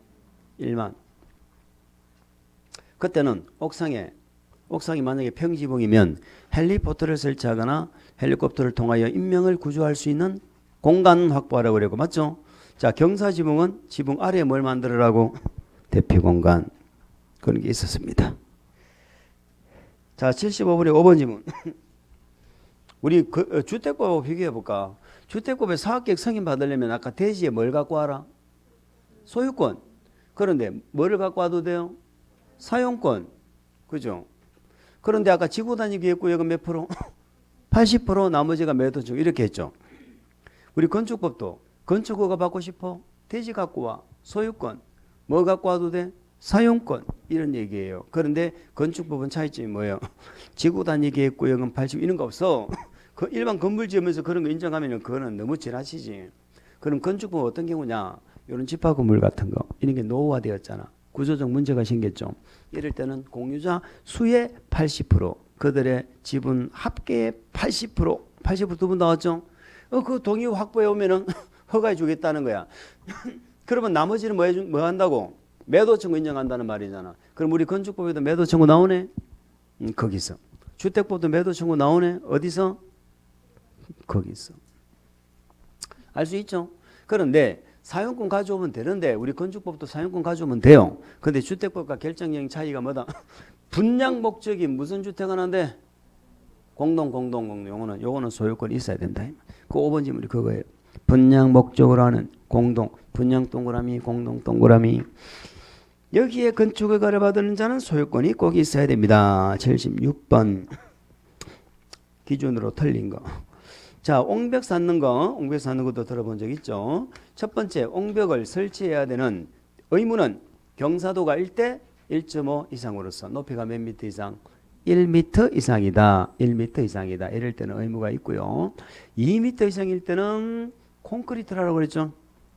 그때는 옥상이 만약에 평지붕이면 헬리포터를 설치하거나 헬리콥터를 통하여 인명을 구조할 수 있는 공간 확보하라고 그랬고, 맞죠? 자, 경사지붕은 지붕 아래에 뭘 만들으라고? 대피 공간. 그런 게 있었습니다. 자, 75번에 5번 질문. 우리 주택법하고 비교해 볼까? 주택법에 사업계획 승인 받으려면 아까 대지에 뭘 갖고 와라? 소유권. 그런데 뭐를 갖고 와도 돼요? 사용권. 그죠? 그런데 아까 지구단위 계획구역은 몇 프로? 80% 나머지가 매도층 이렇게 했죠. 우리 건축법도 건축허가 받고 싶어? 대지 갖고 와. 소유권. 뭐 갖고 와도 돼? 사용권. 이런 얘기예요. 그런데 건축법은 차이점이 뭐예요? 지구 단위 계획 구역은 80 이런 거 없어. 그 일반 건물 지으면서 그런 거 인정하면 그거는 너무 지나치지. 그럼 건축법 어떤 경우냐? 이런 집합 건물 같은 거 이런 게 노후화되었잖아. 구조적 문제가 생겼죠. 이럴 때는 공유자 수의 80% 그들의 지분 합계의 80% 두 분 나왔죠. 그 동의 확보해 오면은 허가해 주겠다는 거야. 그러면 나머지는 뭐 한다고? 매도 청구 인정한다는 말이잖아. 그럼 우리 건축법에도 매도 청구 나오네? 거기서. 주택법도 매도 청구 나오네? 어디서? 거기서. 알 수 있죠? 그런데 사용권 가져오면 되는데 우리 건축법도 사용권 가져오면 돼요. 근데 주택법과 결정적인 차이가 뭐다? 분양 목적이 무슨 주택 하나인데? 공동. 요거는 소유권이 있어야 된다. 그 5번 질문이 그거예요. 분양 목적으로 하는 공동, 분양 동그라미, 공동 동그라미. 여기에 건축허가를 받는 자는 소유권이 꼭 있어야 됩니다. 76번 기준으로 틀린 거. 자, 옹벽 쌓는 것도 들어본 적 있죠. 첫 번째, 옹벽을 설치해야 되는 의무는 경사도가 1대 1.5 이상으로서 높이가 몇 미터 이상? 1m 이상이다. 1m 이상이다. 이럴 때는 의무가 있고요. 2m 이상일 때는 콘크리트라고 그랬죠.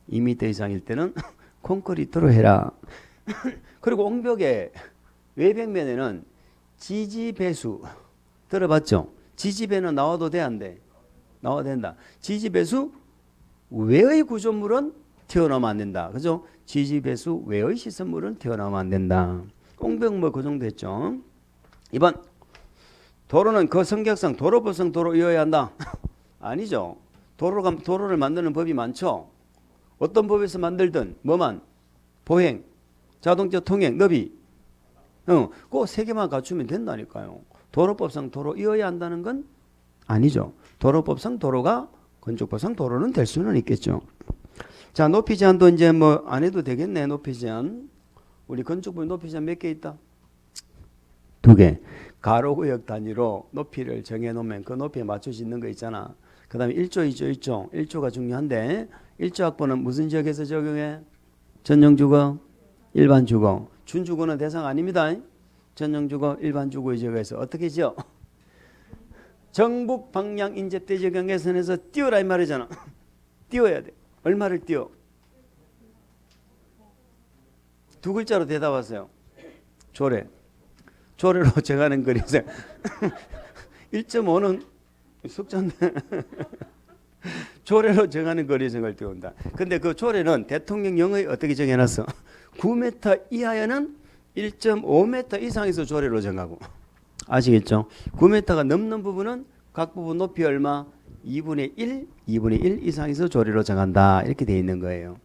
2m 이상일 때는 콘크리트로 해라. 그리고 옹벽의 외벽면에는 지지배수 들어봤죠? 지지배는 나와도 돼, 안 돼? 나와도 된다. 지지배수 외의 구조물은 튀어나오면 안 된다. 그죠? 지지배수 외의 시설물은 튀어나오면 안 된다. 옹벽 뭐 그 정도 했죠. 2번 도로는 그 성격상 도로법상 도로이어야 한다. 아니죠. 도로를 만드는 법이 많죠. 어떤 법에서 만들든 뭐만 보행, 자동차 통행, 너비 그 세 개만 갖추면 된다니까요. 도로법상 도로이어야 한다는 건 아니죠. 도로법상 도로가 건축법상 도로는 될 수는 있겠죠. 자, 높이 제한도 이제 뭐 안 해도 되겠네. 높이 제한. 우리 건축법에 높이 제한 몇 개 있다? 2개. 가로구역 단위로 높이를 정해놓으면 그 높이에 맞춰 짓는 거 있잖아. 그 다음에 1조, 2조, 1조. 1조가 중요한데 1조 확보는 무슨 지역에서 적용해? 전용주거, 일반주거. 준주거는 대상 아닙니다. 전용주거, 일반주거 지역에서 어떻게 지어? 정북 방향 인접대지 경계선에서 띄워라 이 말이잖아. 띄워야 돼. 얼마를 띄워? 2글자로 대답하세요. 조례. 조례로 정하는 거리세. 1.5는 숙제인데 조례로 정하는 거리생을 띄운다. 근데 그 조례는 대통령령의 어떻게 정해놨어? 9m 이하에는 1.5m 이상에서 조례로 정하고. 아시겠죠? 9m가 넘는 부분은 각 부분 높이 얼마? 2분의 1 이상에서 조례로 정한다. 이렇게 되어 있는 거예요.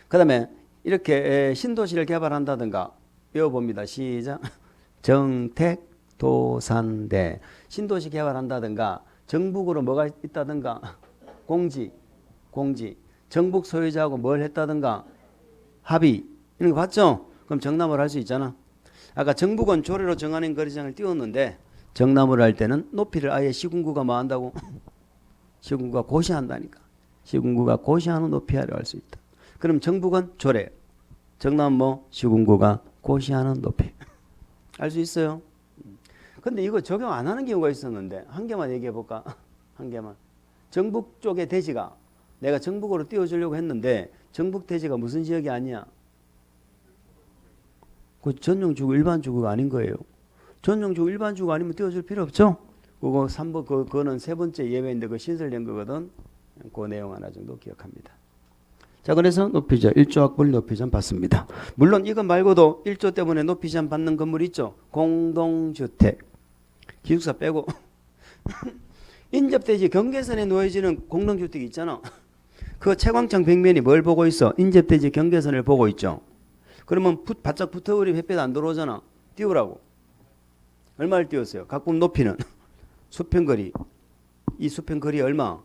그 다음에 이렇게 신도시를 개발한다든가 외워봅니다. 시작. 정택도산대. 신도시 개발한다든가 정북으로 뭐가 있다든가 공지. 정북 소유자하고 뭘 했다든가 합의. 이런 거 봤죠? 그럼 정남을 할 수 있잖아. 아까 정북은 조례로 정하는 거리장을 띄웠는데 정남을 할 때는 높이를 아예 시군구가 뭐 한다고? 시군구가 고시한다니까. 시군구가 고시하는 높이하려 할 수 있다. 그럼 정북은 조례. 정남은 뭐? 시군구가 고시하는 높이. 알 수 있어요? 근데 이거 적용 안 하는 경우가 있었는데 한 개만 얘기해 볼까? 한 개만. 정북 쪽의 대지가 내가 정북으로 띄워주려고 했는데 정북 대지가 무슨 지역이 아니야? 그 전용주거 일반주거가 아닌 거예요. 전용주거 일반주거 아니면 띄워줄 필요 없죠? 그거 3번 그거는 세 번째 예외인데 그 신설된 거거든. 그 내용 하나 정도 기억합니다. 자, 그래서 높이제 1조 확보를 높이제한 받습니다. 물론 이거 말고도 1조 때문에 높이제한 받는 건물 있죠. 공동주택. 기숙사 빼고 인접대지 경계선에 놓여지는 공동주택이 있잖아. 그 채광창 벽면이 뭘 보고 있어? 인접대지 경계선을 보고 있죠. 그러면 바짝 붙어버리면 햇빛 안 들어오잖아. 띄우라고. 얼마를 띄웠어요? 각 부분 높이는 수평거리. 이 수평거리 얼마?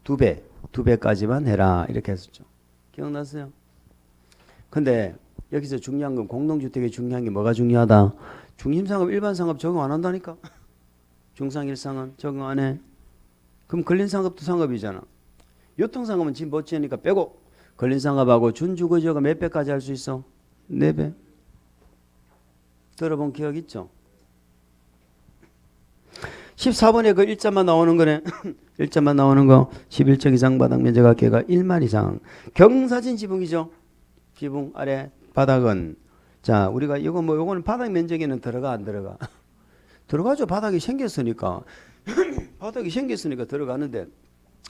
2배. 2배까지만 해라. 이렇게 했었죠. 기억났어요? 근데 여기서 중요한 건 공동주택의 중요한 게 뭐가 중요하다? 중심상업 일반상업 적용 안 한다니까. 중상일상은 적용 안 해. 그럼 근린상업도 상업이잖아. 유통상업은 지금 못 지으니까 빼고 근린상업하고 준주거지가 몇 배까지 할 수 있어? 4배. 들어본 기억 있죠? 14번에 그 일자만 나오는 거네. 일자만 나오는 거 11층 이상 바닥 면적 합계가 1만 이상. 경사진 지붕이죠. 지붕 아래 바닥은 자 우리가 이거 뭐 요거는 바닥 면적에는 들어가 안 들어가? 들어가죠. 바닥이 생겼으니까. 바닥이 생겼으니까 들어가는데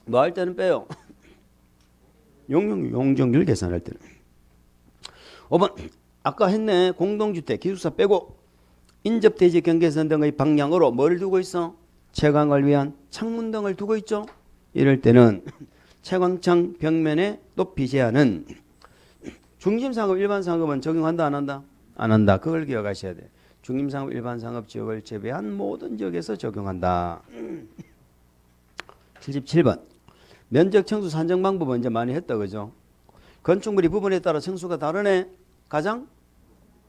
뭐 할 때는 빼요. 용적률 계산할 때는. 5번 아까 했네. 공동주택 기숙사 빼고 인접대지 경계선 등의 방향으로 뭘 두고 있어? 채광을 위한 창문 등을 두고 있죠. 이럴 때는 채광창 벽면의 높이 제한은 중심상업 일반상업은 적용한다 안 한다? 안 한다. 그걸 기억하셔야 돼. 중심상업 일반상업 지역을 제외한 모든 지역에서 적용한다. 77번 면적 청수 산정 방법은 이제 많이 했다 그죠? 건축물이 부분에 따라 청수가 다르네. 가장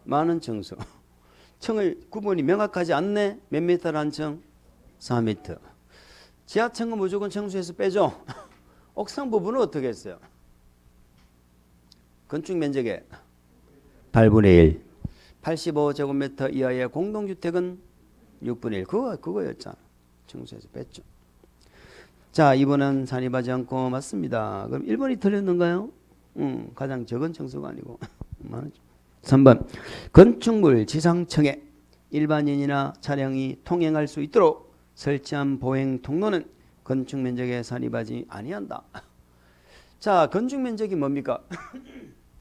많은 청수. 층의 구분이 명확하지 않네. 몇 미터란 층? 4m. 지하층은 무조건 청수해서 빼죠. 옥상 부분은 어떻게 했어요? 건축 면적의 8분의 1. 85제곱미터 이하의 공동주택은 6분의 1. 그거였잖아. 청수해서 뺐죠. 자, 2번은 산입하지 않고 맞습니다. 그럼 1번이 틀렸는가요? 가장 적은 청수가 아니고. 3번 건축물 지상층에 일반인이나 차량이 통행할 수 있도록 설치한 보행 통로는 건축 면적에 산입하지 아니한다. 자, 건축 면적이 뭡니까?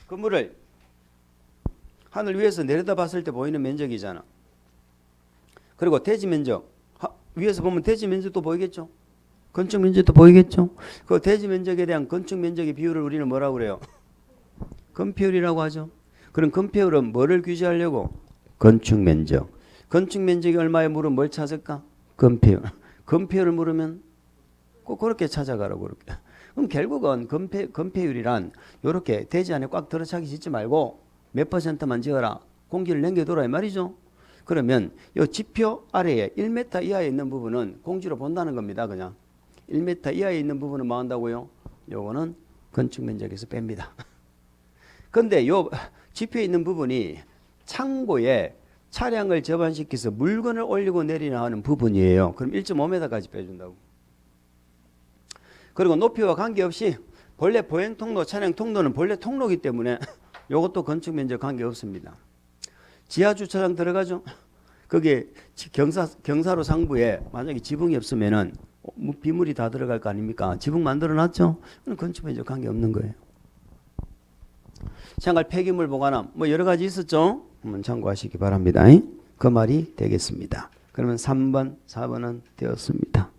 건물을 하늘 위에서 내려다 봤을 때 보이는 면적이잖아. 그리고 대지 면적 위에서 보면 대지 면적도 보이겠죠. 건축 면적도 보이겠죠. 그 대지 면적에 대한 건축 면적의 비율을 우리는 뭐라고 그래요? 건폐율이라고 하죠. 그럼 건폐율은 뭐를 규제하려고? 건축 면적. 건축 면적이 얼마에 물으면 뭘 찾을까? 건폐율. 건폐율을 물으면 꼭 그렇게 찾아가라고 그렇게. 그럼 결국은 건폐율이란 이렇게 대지 안에 꽉 들어차기 짓지 말고 몇 %만 지어라. 공기를 남겨둬라 이 말이죠. 그러면 이 지표 아래에 1m 이하에 있는 부분은 공지로 본다는 겁니다. 그냥 1m 이하에 있는 부분은 뭐 한다고요? 요거는 건축 면적에서 뺍니다. 근데 요 지표에 있는 부분이 창고에 차량을 접안시켜서 물건을 올리고 내리나 하는 부분이에요. 그럼 1.5m까지 빼준다고. 그리고 높이와 관계없이 본래 보행 통로, 차량 통로는 본래 통로이기 때문에 이것도 건축 면적 관계없습니다. 지하 주차장 들어가죠. 거기에 경사로 상부에 만약에 지붕이 없으면은 비물이 다 들어갈 거 아닙니까? 지붕 만들어 놨죠. 그럼 건축 면적 관계없는 거예요. 생활 폐기물 보관함 뭐 여러 가지 있었죠. 한번 참고하시기 바랍니다. 그 말이 되겠습니다. 그러면 3번, 4번은 되었습니다.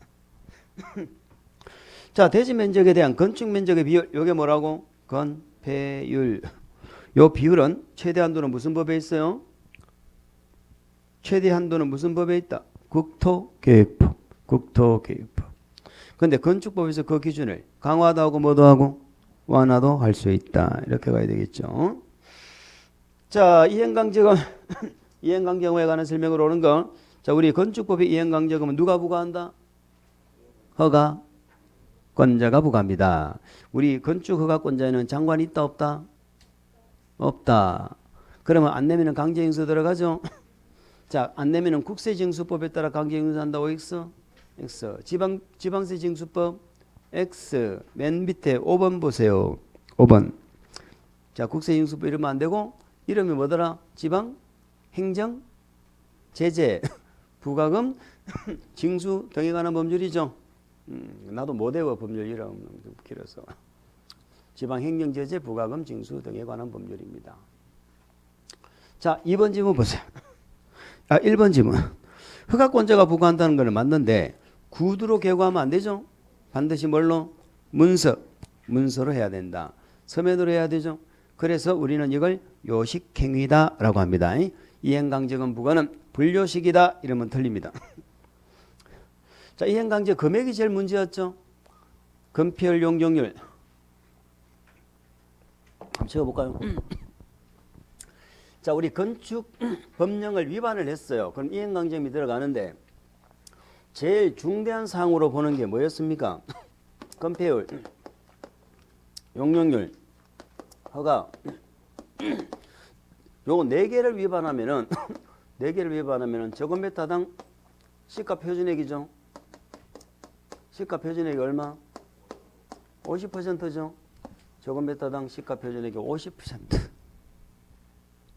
자, 대지 면적에 대한 건축 면적의 비율 이게 뭐라고? 건폐율. 요 비율은 최대 한도는 무슨 법에 있어요? 최대 한도는 무슨 법에 있다? 국토계획법. 국토계획법. 근데 건축법에서 그 기준을 강화도 하고 뭐도 하고 완화도 할 수 있다. 이렇게 가야 되겠죠. 자, 이행강제금. 이행강제금에 관한 설명으로 오는 거. 자, 우리 건축법의 이행강제금은 누가 부과한다? 허가권자가 부과합니다. 우리 건축 허가권자에는 장관이 있다 없다? 없다. 그러면 안 내면은 강제징수 들어가죠. 자, 안 내면은 국세징수법에 따라 강제징수한다고 X. 지방세징수법 X. 맨 밑에 5번 보세요. 5번. 자, 국세징수법 이러면 안 되고 이름이 뭐더라? 지방행정제재 부과금 징수 등에 관한 법률이죠. 나도 못 외워 법률 이름 좀 길어서. 지방행정제재 부과금 징수 등에 관한 법률입니다. 자, 2번 지문 보세요. 1번 지문. 허가권자가 부과한다는 것은 맞는데 구두로 개고하면 안 되죠. 반드시 뭘로? 문서로 해야 된다. 서면으로 해야 되죠. 그래서 우리는 이걸 요식행위다라고 합니다. 이행강제금 부과는 불요식이다 이러면 틀립니다. 자, 이행강제 금액이 제일 문제였죠. 건폐율 용적률. 한번 적어볼까요? 자, 우리 건축 법령을 위반을 했어요. 그럼 이행강제금이 들어가는데 제일 중대한 사항으로 보는 게 뭐였습니까? 건폐율, 용적률, 허가. 요거 4개를 위반하면은 4개를 위반하면은 제곱미터당 시가 표준액이죠. 시가 표준액이 얼마? 50%죠. 제곱미터당 시가 표준액이 50%.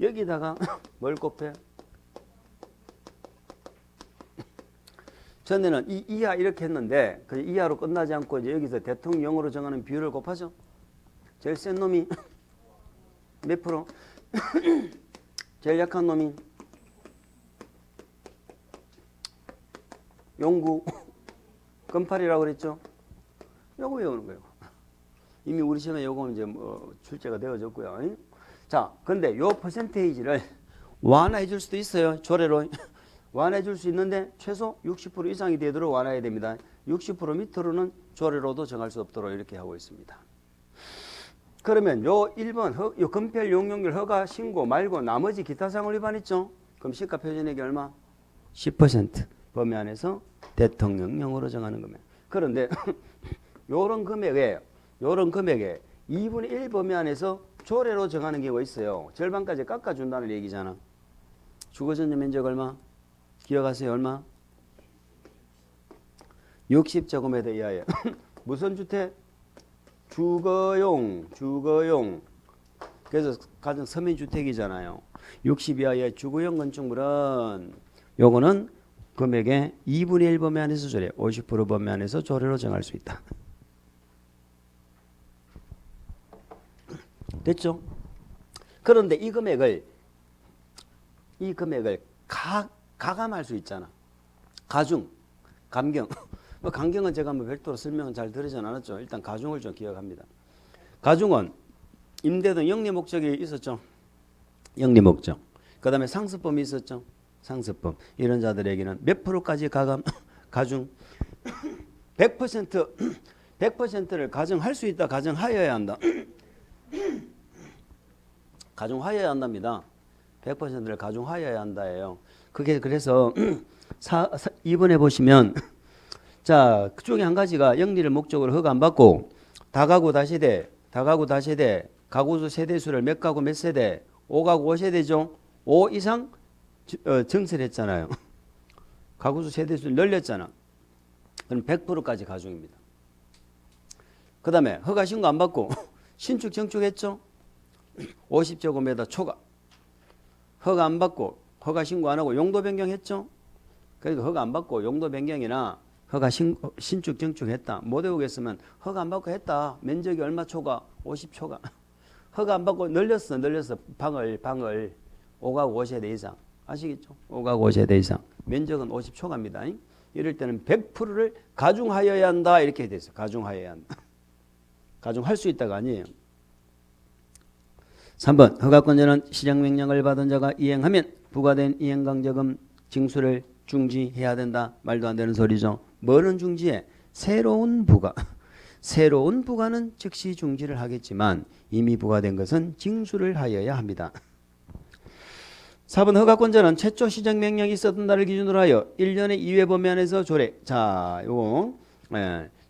여기다가 뭘 곱해? 전에는 이 이하 이렇게 했는데 그 이하로 끝나지 않고 이제 여기서 대통령으로 정하는 비율을 곱하죠. 제일 센 놈이 몇 프로? 제일 약한 놈이 용구 건팔이라고 그랬죠. 요거 외우는 거예요. 이미 우리 시험에 요거는 이제 뭐 출제가 되어졌고요. 자, 근데 요 퍼센테이지를 완화해 줄 수도 있어요. 조례로. 완화해 줄 수 있는데 최소 60% 이상이 되도록 완화해야 됩니다. 60% 밑으로는 조례로도 정할 수 없도록 이렇게 하고 있습니다. 그러면 요 1번 요 건폐율 용적률 허가 신고 말고 나머지 기타 사항을 위반했죠. 그럼 시가 표준액이 얼마? 10% 범위 안에서 대통령령으로 정하는 겁니다. 그런데 요런 금액에 2분의 1 범위 안에서 조례로 정하는 경우가 있어요. 절반까지 깎아준다는 얘기잖아. 주거전용 면적 얼마? 기억하세요? 얼마? 60제곱미터 이하에. 무슨 주택? 주거용. 그래서 가정 서민주택이잖아요. 60 이하의 주거용 건축물은 요거는 금액의 2분의 1 범위 안에서 조례, 50% 범위 안에서 조례로 정할 수 있다. 됐죠? 그런데 이 금액을 가감할 수 있잖아. 가중, 감경. 감경은 제가 뭐 별도로 설명은 잘 드리진 않았죠. 일단 가중을 좀 기억합니다. 가중은 임대 등 영리 목적이 있었죠. 영리 목적. 그 다음에 상습범이 있었죠. 상습범. 이런 자들에게는 몇 프로까지 가중? 100%를 가정할 수 있다. 가정하여야 한다. 가중하여야 한답니다. 100%를 가중하여야 한다예요. 그게 그래서 2번에 보시면 자, 그중에 한 가지가 영리를 목적으로 허가 안 받고 다가구 다세대, 가구수 세대수를 몇 가구 몇 세대, 5가구 5세대죠. 5 이상 증설했잖아요. 가구수 세대수를 늘렸잖아. 그럼 100%까지 가중입니다. 그 다음에 허가 신고 안 받고 신축 정축했죠. 50제곱미터 초과. 허가 안 받고 허가 신고 안 하고 용도 변경했죠. 그러니까 허가 안 받고 용도 변경이나 허가 신축 정축했다. 못 외우겠으면 허가 안 받고 했다. 면적이 얼마 초과? 50초과. 허가 안 받고 늘렸어. 방을 5가구 5세대 이상. 아시겠죠? 5가구 5세대 이상. 면적은 50초과입니다. 이럴 때는 100%를 가중하여야 한다. 이렇게 돼 있어요. 가중하여야 한다. 가중할 수 있다가 아니에요. 3번 허가권자는 시정명령을 받은 자가 이행하면 부과된 이행강제금 징수를 중지해야 된다. 말도 안 되는 소리죠. 뭐는 중지해? 새로운 부과. 새로운 부과는 즉시 중지를 하겠지만 이미 부과된 것은 징수를 하여야 합니다. 4번 허가권자는 최초 시정명령이 있었던 날을 기준으로 하여 1년의 이외 범위 안에서 조례. 자, 요거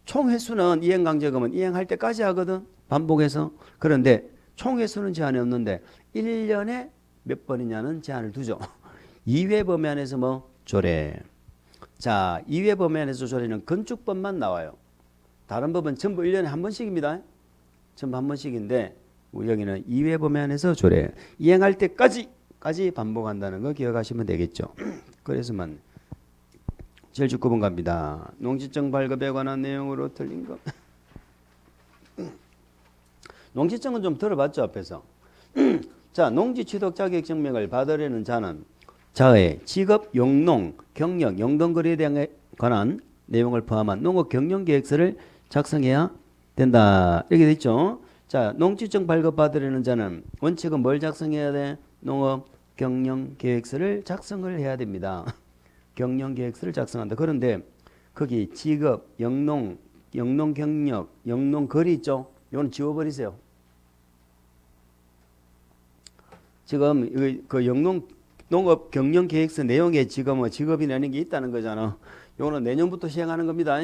총 횟수는 이행강제금은 이행할 때까지 하거든. 반복해서. 그런데 총 횟수는 제한이 없는데 1년에 몇 번이냐는 제한을 두죠. 2회 범위 안에서 뭐 조례. 자, 2회 범위 안에서 조례는 건축법만 나와요. 다른 법은 전부 1년에 한 번씩입니다. 전부 한 번씩인데 여기는 2회 범위 안에서 조례. 이행할 때까지 반복한다는 거 기억하시면 되겠죠. 그래서만 79번 갑니다. 농지증 발급에 관한 내용으로 틀린 거. 농지증은 좀 들어봤죠, 앞에서. 자, 농지 취득 자격 증명을 받으려는 자는 자의 직업, 용농, 경력, 영동거래에 관한 내용을 포함한 농업 경영 계획서를 작성해야 된다. 이렇게 돼 있죠. 자, 농지증 발급 받으려는 자는 원칙은 뭘 작성해야 돼? 농업 경영 계획서를 작성을 해야 됩니다. 경영 계획서를 작성한다. 그런데 거기 직업, 영농, 영농 경력, 영농 거리 있죠. 이건 지워버리세요. 지금 그 영농 농업 경영 계획서 내용에 지금 직업이라는 게 있다는 거잖아. 요거는 내년부터 시행하는 겁니다.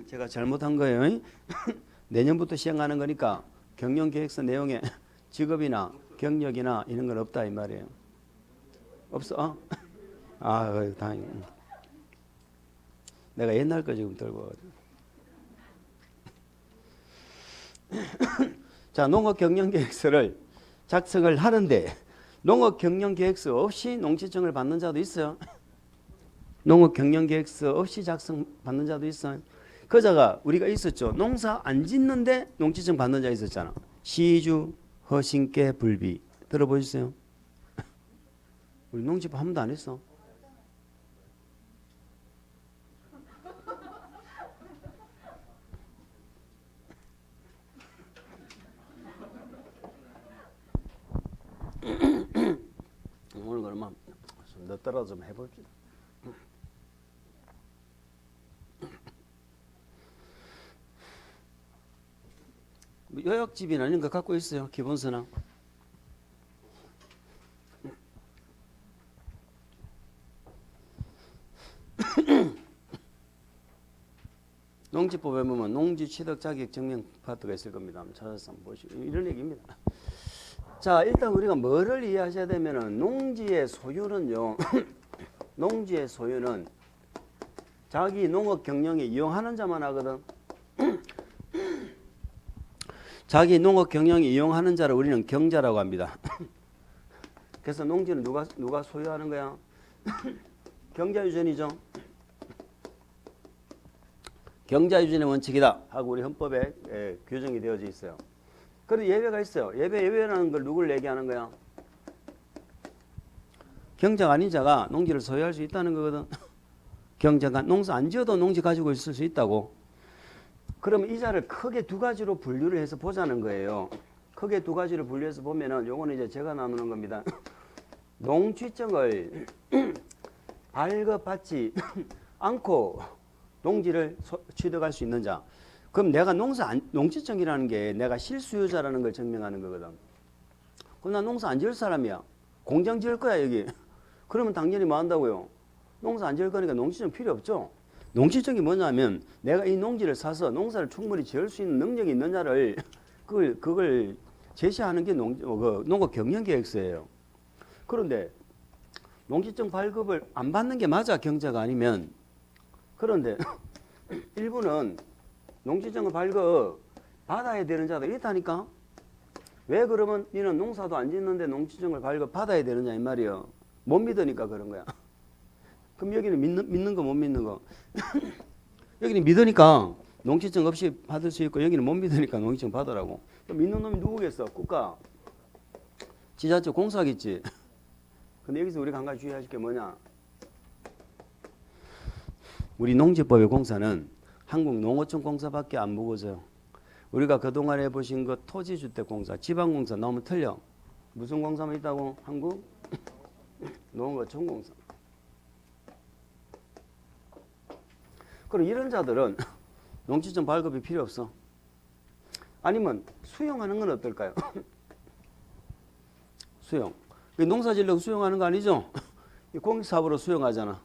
제가 잘못한 거예요. 내년부터 시행하는 거니까 경영계획서 내용에 직업이나 경력이나 이런 건 없다 이 말이에요. 없어? 아, 다행히. 내가 옛날 거 지금 들고 와가지고. 자, 농업경영계획서를 작성을 하는데 농업경영계획서 없이 농지증을 받는 자도 있어요. 농업경영계획서 없이 작성 받는 자도 있어요. 그자가 우리가 있었죠. 농사 안 짓는데 농지증 받는 자 있었잖아. 시주, 허신께, 불비. 들어보셨어요? 우리 농지법 한 번도 안 했어. 오늘 그러면 좀 늦더라도 좀 해볼게요. 요약집이나 이런 거 갖고 있어요. 기본서나. 농지법에 보면 농지 취득 자격 증명 파트가 있을 겁니다. 한번 찾아서 한번 보시고 이런 얘기입니다. 자, 일단 우리가 뭐를 이해하셔야 되면은 농지의 소유는요. 농지의 소유는 자기 농업 경영에 이용하는 자만 하거든. 자기 농업 경영에 이용하는 자를 우리는 경자라고 합니다. 그래서 농지는 누가 소유하는 거야? 경자유전이죠. 경자유전의 원칙이다 하고 우리 헌법에 규정이 되어져 있어요. 그런데 예외가 있어요. 예외라는 걸 누구를 얘기하는 거야? 경자가 아닌 자가 농지를 소유할 수 있다는 거거든. 경자가 농사 안 지어도 농지 가지고 있을 수 있다고. 그러면 이 자를 크게 두 가지로 분류를 해서 보자는 거예요. 크게 두 가지로 분류해서 보면은 요거는 이제 제가 나누는 겁니다. 농취증을 발급받지 않고 농지를 취득할 수 있는 자. 그럼 내가 농지증이라는 게 내가 실수요자라는 걸 증명하는 거거든. 그럼 나 농사 안 지을 사람이야. 공장 지을 거야 여기. 그러면 당연히 뭐 한다고요? 농사 안 지을 거니까 농지증 필요 없죠. 농지증이 뭐냐면 내가 이 농지를 사서 농사를 충분히 지을 수 있는 능력이 있는 자를 그걸 제시하는 게 농업경영계획서예요. 그런데 농지증 발급을 안 받는 게 맞아 경자가 아니면. 그런데 일부는 농지증을 발급 받아야 되는 자도 있다니까. 왜 그러면 니는 농사도 안 짓는데 농지증을 발급 받아야 되는 자 이 말이에요. 못 믿으니까 그런 거야. 그럼 여기는 믿는 거 못 믿는 거. 여기는 믿으니까 농지증 없이 받을 수 있고 여기는 못 믿으니까 농지증 받으라고. 믿는 놈이 누구겠어? 국가. 지자체 공사겠지. 근데 여기서 우리가 한 가지 주의하실 게 뭐냐? 우리 농지법의 공사는 한국농어촌공사밖에 안 보고서요. 우리가 그동안 해보신 거 토지주택공사, 지방공사 너무 틀려. 무슨 공사만 있다고? 한국 농어촌공사. 그럼 이런 자들은 농지증 발급이 필요 없어. 아니면 수용하는 건 어떨까요? 수용. 농사 지으려고 수용하는 거 아니죠? 공익사업으로 수용하잖아.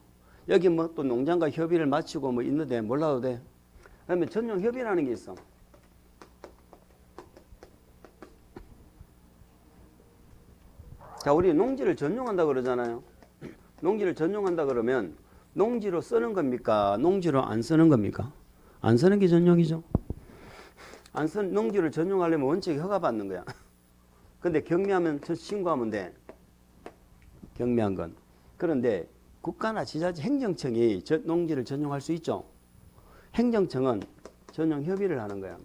여기 뭐 또 농장과 협의를 마치고 뭐 있는데 몰라도 돼. 그다음에 전용 협의라는 게 있어. 자, 우리 농지를 전용한다 그러잖아요. 농지를 전용한다 그러면 농지로 쓰는 겁니까? 농지로 안 쓰는 겁니까? 안 쓰는 게 전용이죠. 농지를 전용하려면 원칙에 허가받는 거야. 근데 경매하면 신고하면 돼. 경매한 건. 그런데 국가나 지자체 행정청이 농지를 전용할 수 있죠. 행정청은 전용 협의를 하는 거야.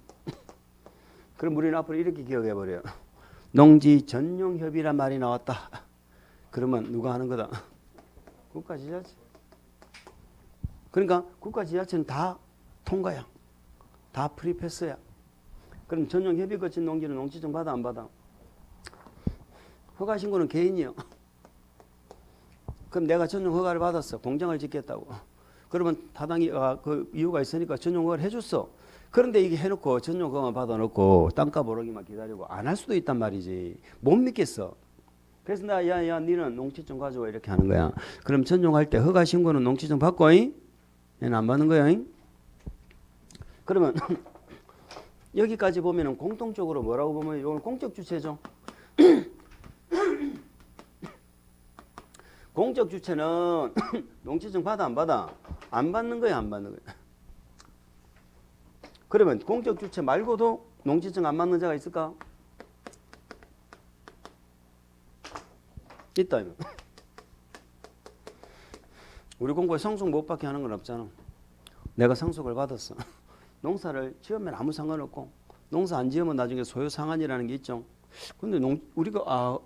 그럼 우리는 앞으로 이렇게 기억해 버려요. 농지 전용 협의란 말이 나왔다. 그러면 누가 하는 거다? 국가 지자체. 그러니까 국가 지자체는 다 통과야. 다 프리패스야. 그럼 전용 협의 거친 농지는 농지증 받아 안 받아? 허가 신고는 개인이요. 그럼 내가 전용 허가를 받았어. 공장을 짓겠다고. 그러면 타당히 그 이유가 있으니까 전용 허가를 해줬어. 그런데 이게 해놓고 전용 허가만 받아놓고 땅값 오르기만 기다리고 안 할 수도 있단 말이지. 못 믿겠어. 그래서 야 니는 농지증 가져와 이렇게 하는 거야. 그럼 전용할 때 허가 신고는 농지증 받고 얘는 안 받는 거야. 그러면 여기까지 보면은 공통적으로 뭐라고 보면 이건 공적 주체죠. 공적 주체는 농지증 받아 안 받아? 안 받는 거야 안 받는 거야? 그러면 공적 주체 말고도 농지증 안 받는 자가 있을까? 있다. 우리 공고에 상속 못 받게 하는 건 없잖아. 내가 상속을 받았어. 농사를 지으면 아무 상관없고 농사 안 지으면 나중에 소유 상한이라는 게 있죠. 근데 우리가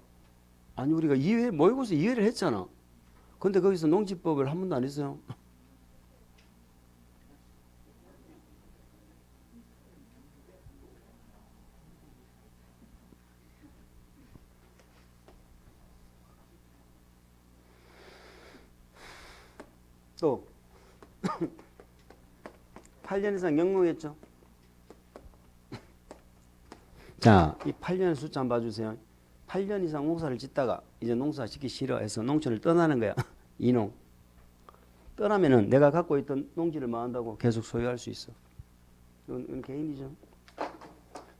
우리가 이해 모의고사 이해를 했잖아. 근데 거기서 농지법을 한 번도 안 했어요. 또 8년 이상 영농했죠. 자, 이 8년의 숫자 한번 봐주세요. 8년 이상 농사를 짓다가 이제 농사 짓기 싫어해서 농촌을 떠나는 거야. 이농. 떠나면은 내가 갖고 있던 농지를 뭐 한다고 계속 소유할 수 있어. 이건 개인이죠. 그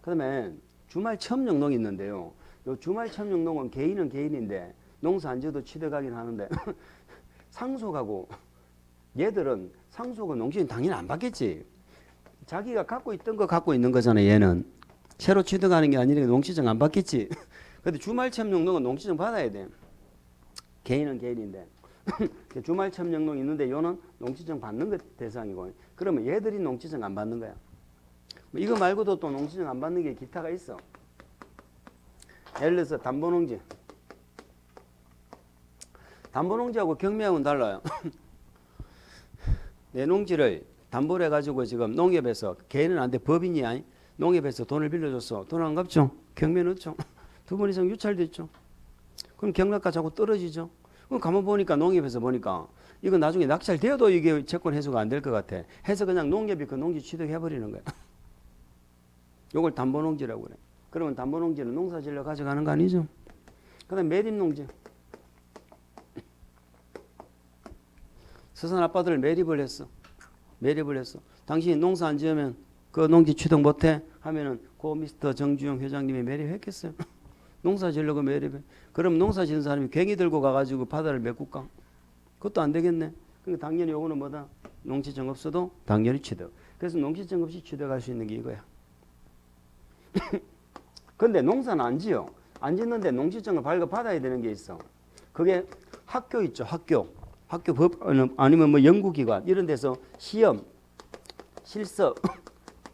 다음에 주말 체험영농이 있는데요. 요 주말 체험영농은 개인은 개인인데 농사 안 지어도 취득하긴 하는데 상속하고 얘들은 상속은 농지는 당연히 안 받겠지. 자기가 갖고 있던 거 갖고 있는 거잖아. 얘는 새로 취득하는 게 아니니까 농지증 안 받겠지. 근데 주말 체험영농은 농지증 받아야 돼. 개인은 개인인데 주말 체험영농이 있는데 요는 농지증 받는 것 대상이고 그러면 얘들이 농지증 안 받는 거야. 이거 말고도 또 농지증 안 받는 게 기타가 있어. 예를 들어서 담보농지. 담보농지하고 경매하고는 달라요. 내 농지를 담보를 해가지고 지금 농협에서 개인은 안 돼. 법인이 아니 농협에서 돈을 빌려줬어. 돈 안 갚죠? 경매 넣죠? 2번 이상 유찰됐죠? 그럼 경락가 자꾸 떨어지죠? 그럼 가만 보니까 농협에서 보니까 이거 나중에 낙찰되어도 이게 채권 해소가 안 될 것 같아. 해서 그냥 농협이 그 농지 취득해버리는 거야. 이걸 담보농지라고 그래. 그러면 담보농지는 농사 지으려 가져가는 거 아니죠? 그 다음에 매립농지. 서산 아빠들 매립을 했어. 매립을 했어. 당신이 농사 안 지으면 그 농지 취득 못해 하면은 고 미스터 정주영 회장님이 매립했겠어요. 농사 지으려고 매립해. 그럼 농사 지은 사람이 괭이 들고 가가지고 바다를 메꿀까? 그것도 안 되겠네. 그러니까 당연히 요거는 뭐다? 농지증 없어도 당연히 취득. 그래서 농지증 없이 취득할 수 있는 게 이거야. 근데 농사는 안 지어. 안 짓는데 농지증을 발급받아야 되는 게 있어. 그게 학교 있죠. 학교 법 아니면 뭐 연구기관 이런 데서 시험, 실습,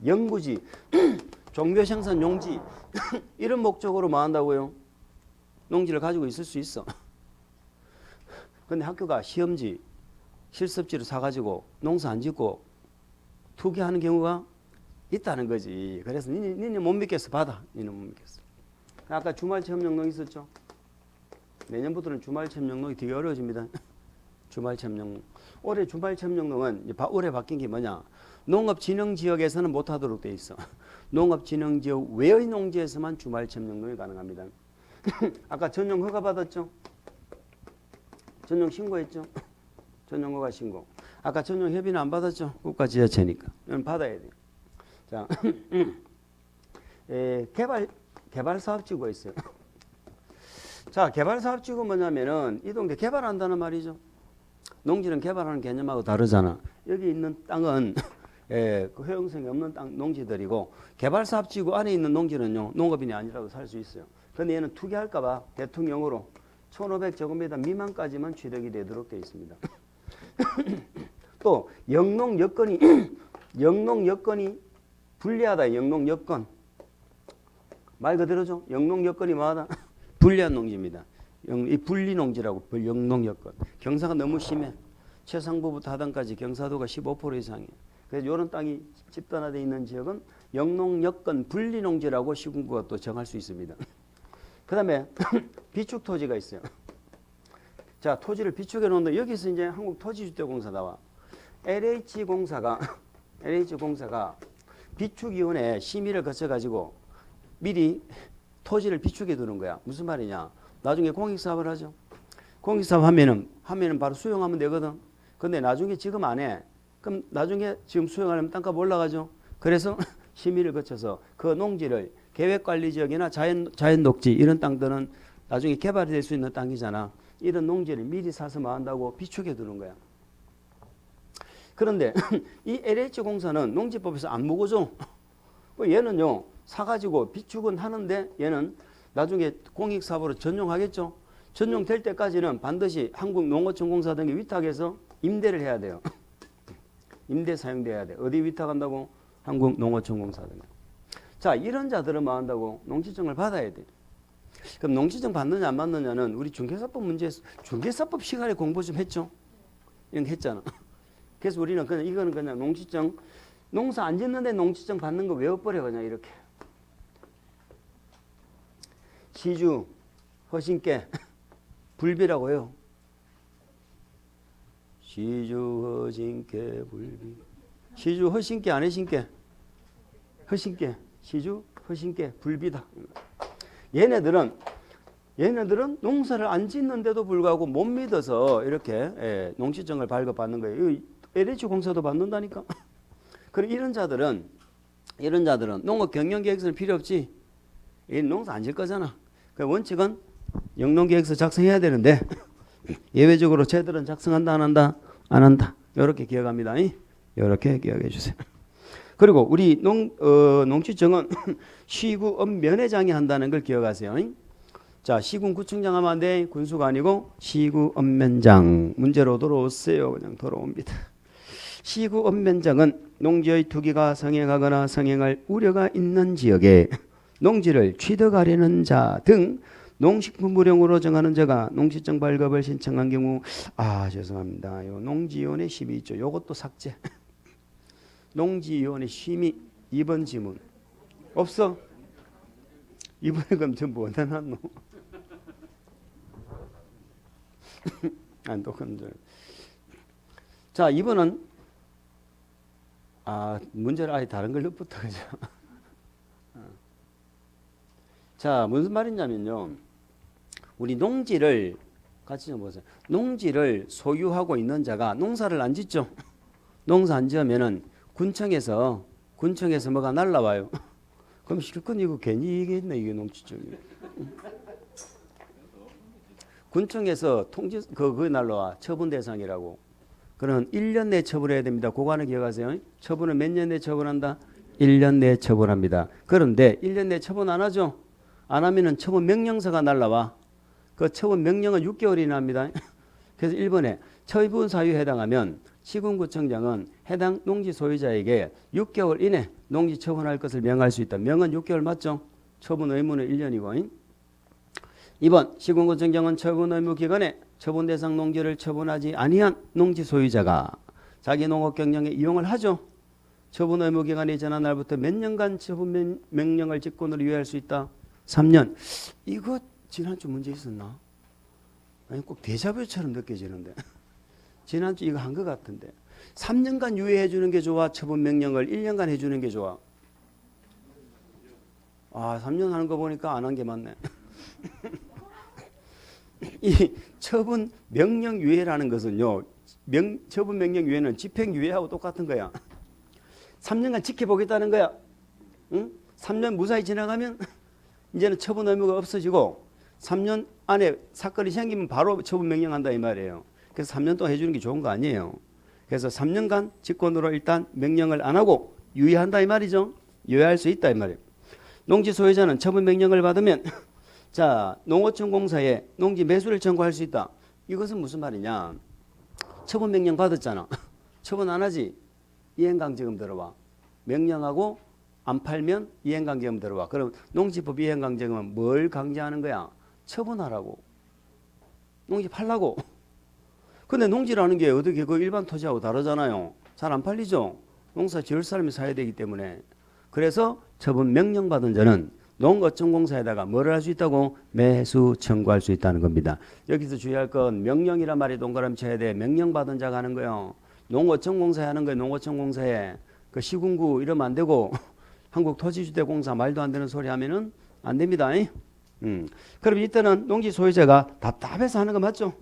연구지, 종묘생산 용지 이런 목적으로 뭐 한다고요? 농지를 가지고 있을 수 있어. 근데 학교가 시험지, 실습지를 사가지고 농사 안 짓고 투기하는 경우가 있다는 거지. 그래서 니네 못 믿겠어. 받아. 니네 못 믿겠어. 아까 주말 체험영농 있었죠? 내년부터는 주말 체험영농이 되게 어려워집니다. 주말 체험영농. 올해 주말 체험영농은 올해 바뀐 게 뭐냐? 농업진흥지역에서는 못하도록 돼 있어. 농업진흥지역 외의 농지에서만 주말 체험영농이 가능합니다. 아까 전용 허가 받았죠? 전용 신고했죠? 전용 허가 신고. 아까 전용 협의는 안 받았죠? 국가지자체니까. 이건 받아야 돼요. 자, 개발사업지구가 있어요. 자, 개발사업지구 뭐냐면은 이 동네 개발한다는 말이죠. 농지는 개발하는 개념하고 다르잖아. 여기 있는 땅은 그 효용성이 없는 땅 농지들이고 개발사업지구 안에 있는 농지는요 농업인이 아니라도 살 수 있어요. 근데 얘는 투기할까봐 대통령으로 1500제곱미터 미만까지만 취득이 되도록 되어 있습니다. 또 영농 여건이 불리하다. 영농 여건 말 그대로죠. 영농 여건이 뭐하다? 불리한 농지입니다. 이 분리농지라고 영농 여건. 경사가 너무 심해. 최상부부터 하단까지 경사도가 15% 이상이에요. 그래서 이런 땅이 집단화되어 있는 지역은 영농 여건 분리농지라고 시군구가 또 정할 수 있습니다. 그 다음에 비축 토지가 있어요. 자, 토지를 비축해 놓는데 여기서 이제 한국토지주택공사 나와. LH공사가 비축위원회 심의를 거쳐가지고 미리 토지를 비축해 두는 거야. 무슨 말이냐? 나중에 공익사업을 하죠. 공익사업 하면은 바로 수용하면 되거든. 근데 나중에 지금 안 해. 그럼 나중에 지금 수용하려면 땅값 올라가죠. 그래서 심의를 거쳐서 그 농지를 계획관리지역이나 자연녹지 이런 땅들은 나중에 개발이 될 수 있는 땅이잖아. 이런 농지를 미리 사서 뭐 한다고 비축해 두는 거야. 그런데 이 LH공사는 농지법에서 안 먹어줘. 얘는요 사가지고 비축은 하는데 얘는 나중에 공익사업으로 전용하겠죠. 전용될 때까지는 반드시 한국농어촌공사 등에 위탁해서 임대를 해야 돼요. 임대 사용돼야 돼. 어디 위탁한다고? 한국농어촌공사 등에. 자, 이런 자들은 뭐 한다고? 농지증을 받아야 돼. 그럼 농지증 받느냐 안 받느냐는 우리 중개사법 문제에서 중개사법 시간에 공부 좀 했죠. 이런 거 했잖아. 그래서 우리는 그냥 이거는 그냥 농지증 농사 안 짓는데 농지증 받는 거 외워버려 그냥 이렇게. 시주, 허신께, 불비라고 해요. 시주, 허신께, 불비. 시주, 허신께, 안 해신께? 허신께, 시주, 허신께, 불비다. 얘네들은 농사를 안 짓는데도 불구하고 못 믿어서 이렇게 농지증을 발급받는 거예요. LH공사도 받는다니까. 그럼 이런 자들은 농업 경영계획서는 필요 없지. 농사 안 질 거잖아. 그 원칙은 영농계획서 작성해야 되는데 예외적으로 쟤들은 작성한다 안 한다? 안 한다. 이렇게 기억합니다. 이렇게 기억해 주세요. 그리고 우리 농지증은 시구업 면회장이 한다는 걸 기억하세요. 자, 시군 구청장 하면 안 돼. 군수가 아니고 시구업면장. 문제로 돌아오세요. 그냥 돌아옵니다. 시구업면장은 농지의 투기가 성행하거나 성행할 우려가 있는 지역에 농지를 취득하려는 자 등 농식품부령으로 정하는 자가 농지증 발급을 신청한 경우 죄송합니다. 요 농지위원회 심의 있죠. 요것도 삭제. 농지위원회 심의 2번 지문 없어? 이번에 그럼 전부 어디다 놨노? 안 똑같은 자, 2번은 문제를 아예 다른 걸 넣부터 그죠? 자, 무슨 말이냐면요. 우리 농지를 같이 좀 보세요. 농지를 소유하고 있는 자가 농사를 안 짓죠. 농사 안 지으면은 군청에서 뭐가 날라와요. 그럼 실컷 이거 괜히 얘기했네 이게 농지증이. 군청에서 그거 날라와 처분 대상이라고. 그럼 1년 내에 처분해야 됩니다. 그거 하나 기억하세요. 처분은 몇 년 내에 처분한다? 1년 내에 처분합니다. 그런데 1년 내에 처분 안 하죠? 안 하면은 처분 명령서가 날라와. 그 처분 명령은 6개월이나 합니다. 그래서 1번에 처분 사유에 해당하면 시군구청장은 해당 농지 소유자에게 6개월 이내 농지 처분할 것을 명할 수 있다. 명은 6개월 맞죠? 처분 의무는 1년이고. 2번 시군구청장은 처분 의무 기간에 처분 대상 농지를 처분하지 아니한 농지 소유자가 자기 농업 경영에 이용을 하죠. 처분 의무 기간이 지난 날부터 몇 년간 처분 명령을 직권으로 유예할 수 있다. 3년. 이거 지난주 문제 있었나? 아니 꼭 데자뷰처럼 느껴지는데. 지난주 이거 한 것 같은데. 3년간 유예해 주는 게 좋아? 처분 명령을 1년간 해주는 게 좋아? 3년 하는 거 보니까 안 한 게 맞네. 이 처분 명령 유예라는 것은요. 처분 명령 유예는 집행 유예하고 똑같은 거야. 3년간 지켜보겠다는 거야. 응? 3년 무사히 지나가면 이제는 처분 의무가 없어지고 3년 안에 사건이 생기면 바로 처분 명령한다 이 말이에요. 그래서 3년 동안 해주는 게 좋은 거 아니에요. 그래서 3년간 직권으로 일단 명령을 안 하고 유예한다 이 말이죠. 유예할 수 있다 이 말이에요. 농지 소유자는 처분 명령을 받으면 자, 농어촌공사에 농지 매수를 청구할 수 있다. 이것은 무슨 말이냐? 처분 명령 받았잖아. 처분 안 하지? 이행강제금 들어와. 명령하고 안 팔면 이행강제금 들어와. 그럼 농지법 이행강제금은 뭘 강제하는 거야? 처분하라고. 농지 팔라고. 근데 농지라는 게 어떻게 그 일반 토지하고 다르잖아요. 잘 안 팔리죠? 농사 지을 사람이 사야 되기 때문에. 그래서 처분 명령 받은 자는 농어촌공사에다가 뭐를 할 수 있다고? 매수 청구할 수 있다는 겁니다. 여기서 주의할 건 명령이란 말이 동그라미 쳐야 돼. 명령받은 자가 하는 거예요. 농어촌공사에 하는 거예요. 농어촌공사에. 그 시군구 이러면 안 되고 한국토지주택공사 말도 안 되는 소리 하면은 안 됩니다. 그럼 이때는 농지 소유자가 답답해서 하는 거 맞죠?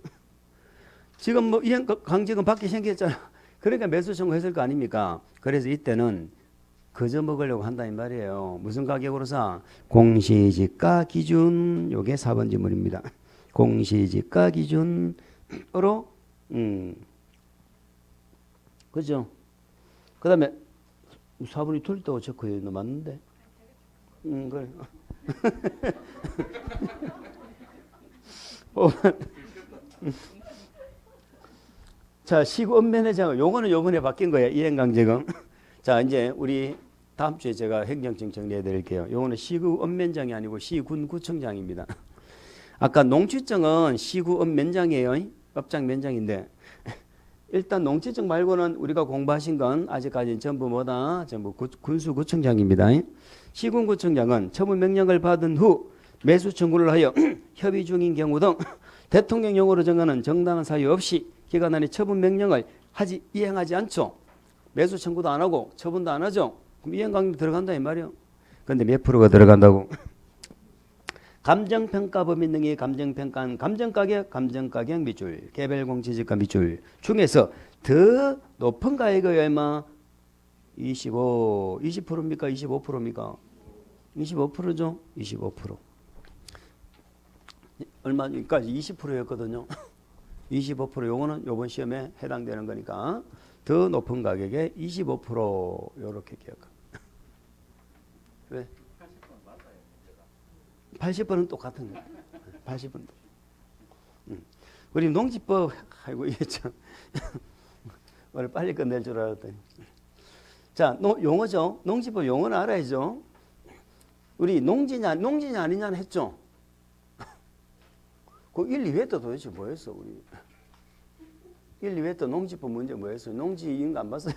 지금 뭐 이행 강제금 받기 생겼잖아. 그러니까 매수 청구했을 거 아닙니까? 그래서 이때는 거저 먹으려고 한다 이 말이에요. 무슨 가격으로 사? 공시지가 기준. 요게 4번 지문입니다. 공시지가 기준으로 그죠? 그 다음에 4번이 틀렸다고 체크해. 너 맞는데? 그래. 자, 시구업면회장. 요거는 요번에 바뀐 거예요. 이행강제금. 자, 이제 우리 다음 주에 제가 행정청 정리해 드릴게요. 요거는 시구업면장이 아니고 시군구청장입니다. 아까 농취증은 시구업면장이에요. 업장면장인데 일단 농취증 말고는 우리가 공부하신 건 아직까지는 전부 뭐다? 전부 군수구청장입니다. 시군구청장은 처분명령을 받은 후 매수 청구를 하여 협의 중인 경우 등 대통령령으로 정하는 정당한 사유 없이 기관 안에 처분명령을 이행하지 않죠. 매수 청구도 안 하고 처분도 안 하죠. 그럼 이행강령 들어간다 이 말이에요. 그런데 몇 프로가 들어간다고? 감정평가법인 등이 감정평가한 감정가격, 감정가격 밑줄, 개별공시지가 밑줄 중에서 더 높은 가액의 얼마? 20%입니까? 25%입니까? 25%죠? 25%. 얼마니까 20%였거든요. 25% 요거는 요번 시험에 해당되는 거니까 더 높은 가격에 25% 요렇게 기억합니다. 왜? 80번은 똑같은 거예요. 80번. 우리 농지법, 아이고, 이게 참. 오늘 빨리 끝낼 줄 알았더니. 자, 용어죠. 농지법 용어는 알아야죠. 우리 농지냐 아니냐 했죠. 그 1, 2회 때 도대체 뭐였어, 우리? 1, 2회 때 농지법 문제 뭐였어요? 농지 인가 안 봤어요?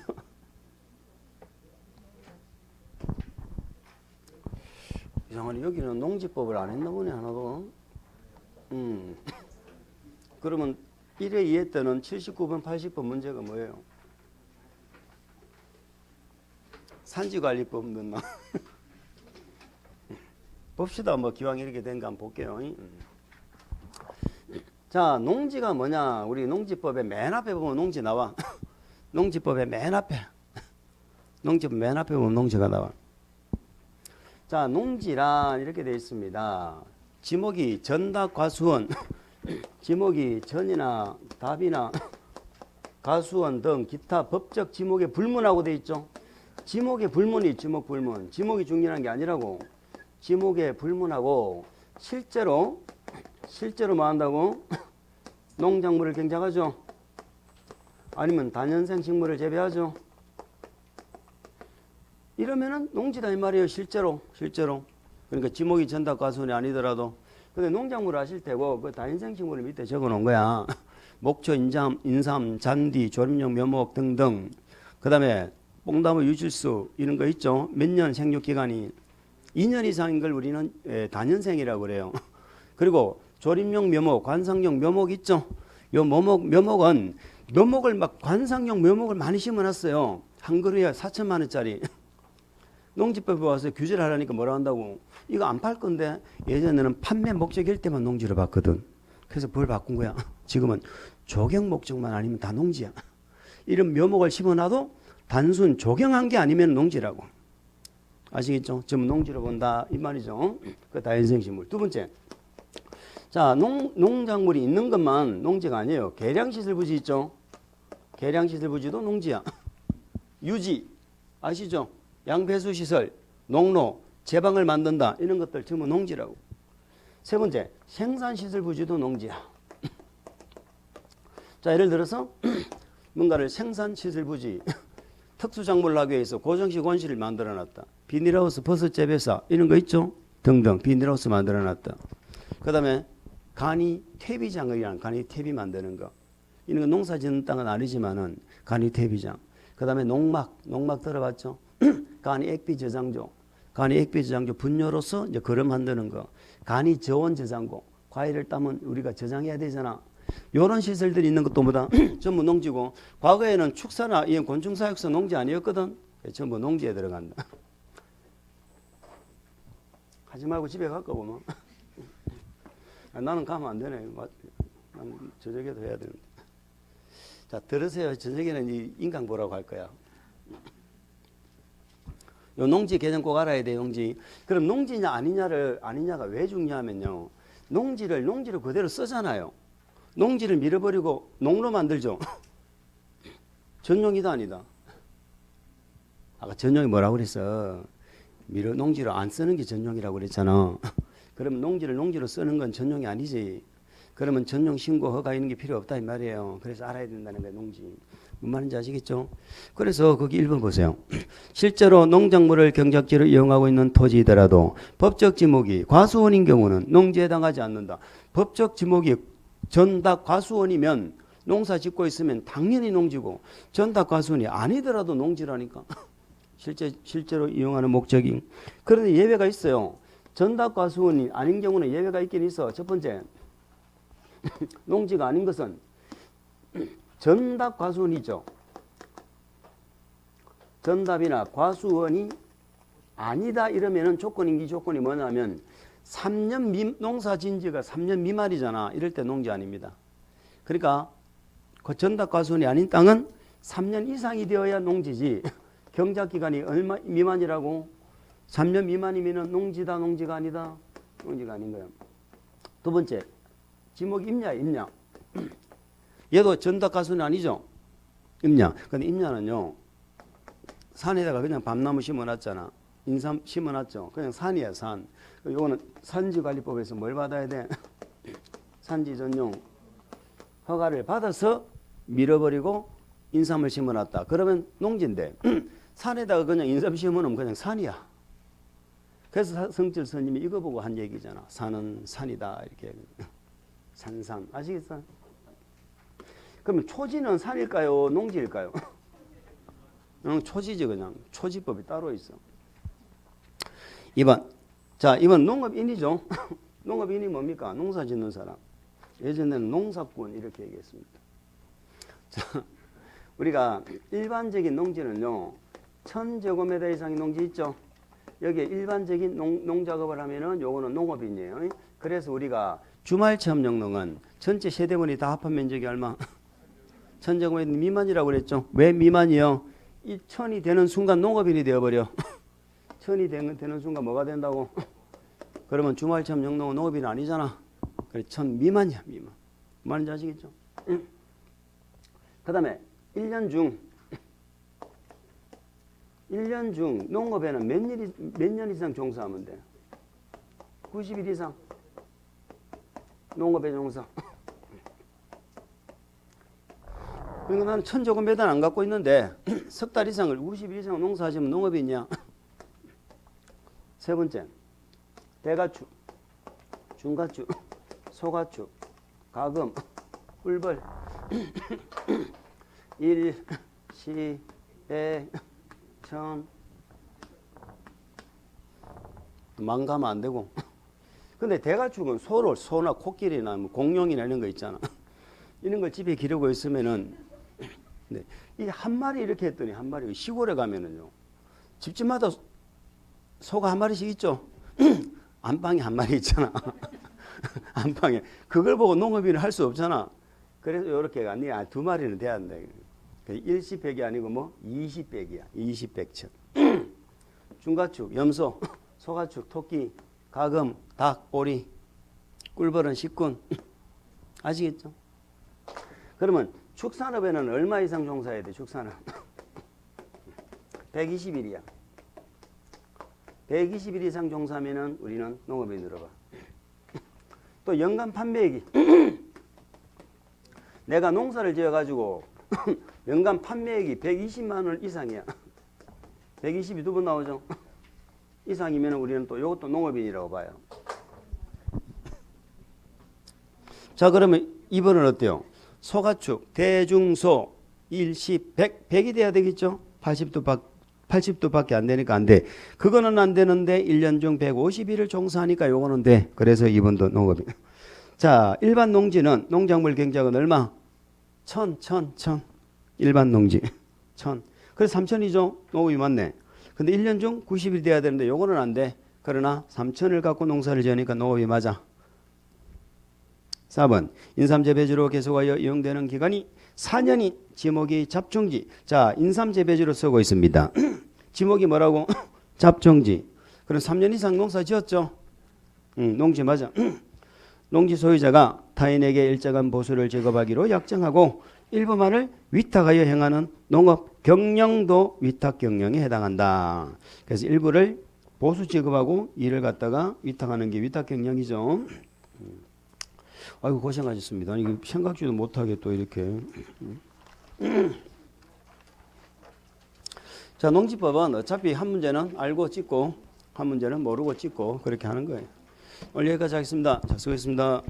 이상하네. 여기는 농지법을 안 했나 보네, 하나도. 그러면 1회, 2회 때는 79번, 80번 문제가 뭐예요? 산지관리법 넣나? 봅시다. 뭐 기왕 이렇게 된 거 한번 볼게요. 자, 농지가 뭐냐? 우리 농지법의 맨 앞에 보면 농지 나와. 농지법의 맨 앞에. 농지법 맨 앞에 보면 농지가 나와. 자, 농지란 이렇게 되어 있습니다. 지목이 전답 과수원, 지목이 전이나 답이나 가수원 등 기타 법적 지목에 불문하고 되어 있죠. 지목에 불문이 지목 불문. 지목이 중요한 게 아니라고. 지목에 불문하고 실제로 뭐 한다고? 농작물을 경작하죠. 아니면 다년생 식물을 재배하죠. 이러면은 농지다 이 말이에요. 실제로. 그러니까 지목이 전답 과수원이 아니더라도. 근데 농작물을 하실 테고 그 다년생 식물을 밑에 적어 놓은 거야. 목초, 인삼, 잔디, 조림용 묘목 등등. 그 다음에 뽕나무 유실수 이런 거 있죠. 몇 년 생육 기간이 2년 이상인 걸 우리는 다년생이라고 그래요. 그리고 조림용 묘목, 관상용 묘목 있죠. 요 묘목은 묘목을 막 관상용 묘목을 많이 심어놨어요. 한 그루에 4천만 원짜리. 농지법에 와서 규제를 하라니까 뭐라 한다고. 이거 안 팔 건데 예전에는 판매 목적일 때만 농지를 봤거든. 그래서 그걸 바꾼 거야. 지금은 조경 목적만 아니면 다 농지야. 이런 묘목을 심어놔도 단순 조경한 게 아니면 농지라고. 아시겠죠? 전부 농지로 본다 이 말이죠. 그 다연생식물. 두 번째. 자, 농작물이 있는 것만 농지가 아니에요. 계량시설 부지 있죠. 계량시설 부지도 농지야. 유지 아시죠? 양배수시설, 농로, 제방을 만든다. 이런 것들 전부 농지라고. 세 번째, 생산시설 부지도 농지야. 자, 예를 들어서 뭔가를 생산시설 부지, 특수작물을 하기 위해서 고정식 원실을 만들어놨다. 비닐하우스, 버섯 재배사 이런 거 있죠? 등등 비닐하우스 만들어놨다. 그 다음에 간이 퇴비장이라는 간이 퇴비 만드는 거. 이런 거 농사 짓는 땅은 아니지만은 간이 퇴비장. 그 다음에 농막 들어봤죠? 간이 액비 저장조. 간이 액비 저장조 분뇨로서 이제 거름 만드는 거. 간이 저온 저장고. 과일을 따면 우리가 저장해야 되잖아. 이런 시설들이 있는 것도 뭐다? 전부 농지고. 과거에는 축사나 이 곤충사육소 농지 아니었거든. 전부 농지에 들어간다. 하지 말고 집에 갈까 보면. 나는 가면 안 되네. 나는 저녁에도 해야 되는데. 자, 들으세요. 저녁에는 이 인강 보라고 할 거야. 요 농지 개념 꼭 알아야 돼, 농지. 그럼 농지냐 아니냐가 왜 중요하면요. 농지를 그대로 쓰잖아요. 농지를 밀어버리고 농로 만들죠. 전용이다 아니다. 아까 전용이 뭐라고 그랬어? 농지로 안 쓰는 게 전용이라고 그랬잖아. 그러면 농지로 쓰는 건 전용이 아니지. 그러면 전용 신고 허가 있는 게 필요 없다 이 말이에요. 그래서 알아야 된다는 거예요, 농지. 뭔 말인지 아시겠죠? 그래서 거기 1번 보세요. 실제로 농작물을 경작지로 이용하고 있는 토지이더라도 법적 지목이 과수원인 경우는 농지에 해당하지 않는다. 법적 지목이 전답 과수원이면 농사 짓고 있으면 당연히 농지고 전답 과수원이 아니더라도 농지라니까. 실제로 이용하는 목적이. 그런데 예외가 있어요. 전답 과수원이 아닌 경우는 예외가 있긴 있어. 첫 번째, 농지가 아닌 것은 전답 과수원이죠. 전답이나 과수원이 아니다 이러면은 조건이 뭐냐면 3년 농사 진 지가 3년 미만이잖아. 이럴 때 농지 아닙니다. 그러니까 그 전답 과수원이 아닌 땅은 3년 이상이 되어야 농지지. 경작 기간이 얼마 미만이라고? 3년 미만이면 농지다 농지가 아니다. 농지가 아닌 거야. 두 번째, 지목 임야. 얘도 전답 과수원이 아니죠. 임야. 근데 임야는요. 산에다가 그냥 밤나무 심어놨잖아. 인삼 심어놨죠. 그냥 산이야 산. 요거는 산지관리법에서 뭘 받아야 돼? 산지 전용 허가를 받아서 밀어버리고 인삼을 심어놨다. 그러면 농지인데 산에다가 그냥 인삼 심어놓으면 그냥 산이야. 그래서 성철 스님이 이거 보고 한 얘기잖아. 산은 산이다 이렇게. 산산 아시겠어요? 그러면 초지는 산일까요? 농지일까요? 초지지 그냥. 초지법이 따로 있어. 2번. 자, 이번 농업인이죠. 농업인이 뭡니까? 농사 짓는 사람. 예전에는 농사꾼 이렇게 얘기했습니다. 자, 우리가 일반적인 농지는요. 1000제곱미터 이상의 농지 있죠. 여기에 일반적인 농작업을 하면은 요거는 농업인이에요. 그래서 우리가 주말체험 영농은 전체 세대원이 다 합한 면적이 얼마? 1000제곱미터 미만이라고 그랬죠. 왜 미만이요? 이 1000이 되는 순간 농업인이 되어버려. 1000이 되는 순간 뭐가 된다고? 그러면 주말체험 영농은 농업인이 아니잖아. 그래 1000 미만이야 미만. 말인지 아시겠죠? 그 다음에 1년 중 농업에는 몇 년 이상 종사하면 돼? 90일 이상. 농업에 종사. 그러니까 나는 1000제곱미터 안 갖고 있는데 석 달 이상을 90일 이상 농사하시면 농업이냐? 세 번째, 대가축, 중가축, 소가축, 가금, 꿀벌, 일, 시, 배, 천. 망가면 안 되고. 근데 대가축은 소나 코끼리나 뭐 공룡이나 이런 거 있잖아. 이런 걸 집에 기르고 있으면은, 네. 이 한 마리 이렇게 했더니 한 마리 시골에 가면은요. 집집마다 소가 한 마리씩 있죠. 안방에 한 마리 있잖아. 안방에. 그걸 보고 농업인을 할 수 없잖아. 그래서 이렇게 아니 두 마리는 돼야 한다. 일시백이 아니고 뭐 20백이야. 20백천. 중가축, 염소, 소가축, 토끼, 가금, 닭, 오리, 꿀벌은 식군. 아시겠죠? 그러면 축산업에는 얼마 이상 종사해야 돼? 축산업. 120일이야. 120일 이상 종사하면은 우리는 농업인으로 봐. 또 연간 판매액이 내가 농사를 지어가지고 연간 판매액이 120만 원 이상이야. 120이 두 번 나오죠. 이상이면 우리는 또 이것도 농업인이라고 봐요. 자, 그러면 2번은 어때요? 소가축, 대중소, 일시, 100이 돼야 되겠죠? 80도밖에 안 되니까 안 돼. 그거는 안 되는데 1년 중 150일을 종사하니까 요거는 돼. 그래서 2번도 농업인. 자, 일반 농지는 농작물 경작은 얼마? 1000. 일반 농지. 1000. 그래서 3000이죠. 농업이 맞네. 근데 1년 중 90일 돼야 되는데 요거는 안 돼. 그러나 3000을 갖고 농사를 지으니까 농업이 맞아. 4번 인삼재배지로 계속하여 이용되는 기간이 4년인 지목이 잡종지. 자, 인삼재배지로 쓰고 있습니다. 지목이 뭐라고? 잡종지. 그럼 3년 이상 농사 지었죠? 농지 맞아. 농지 소유자가 타인에게 일정한 보수를 제거하기로 약정하고 일부만을 위탁하여 행하는 농업 경영도 위탁 경영에 해당한다. 그래서 일부를 보수 지급하고 일을 갖다가 위탁하는 게 위탁 경영이죠. 아이고 고생하셨습니다. 이거 생각지도 못하게 또 이렇게. 자, 농지법은 어차피 한 문제는 알고 찍고 한 문제는 모르고 찍고 그렇게 하는 거예요. 오늘 여기까지 하겠습니다. 자, 수고했습니다.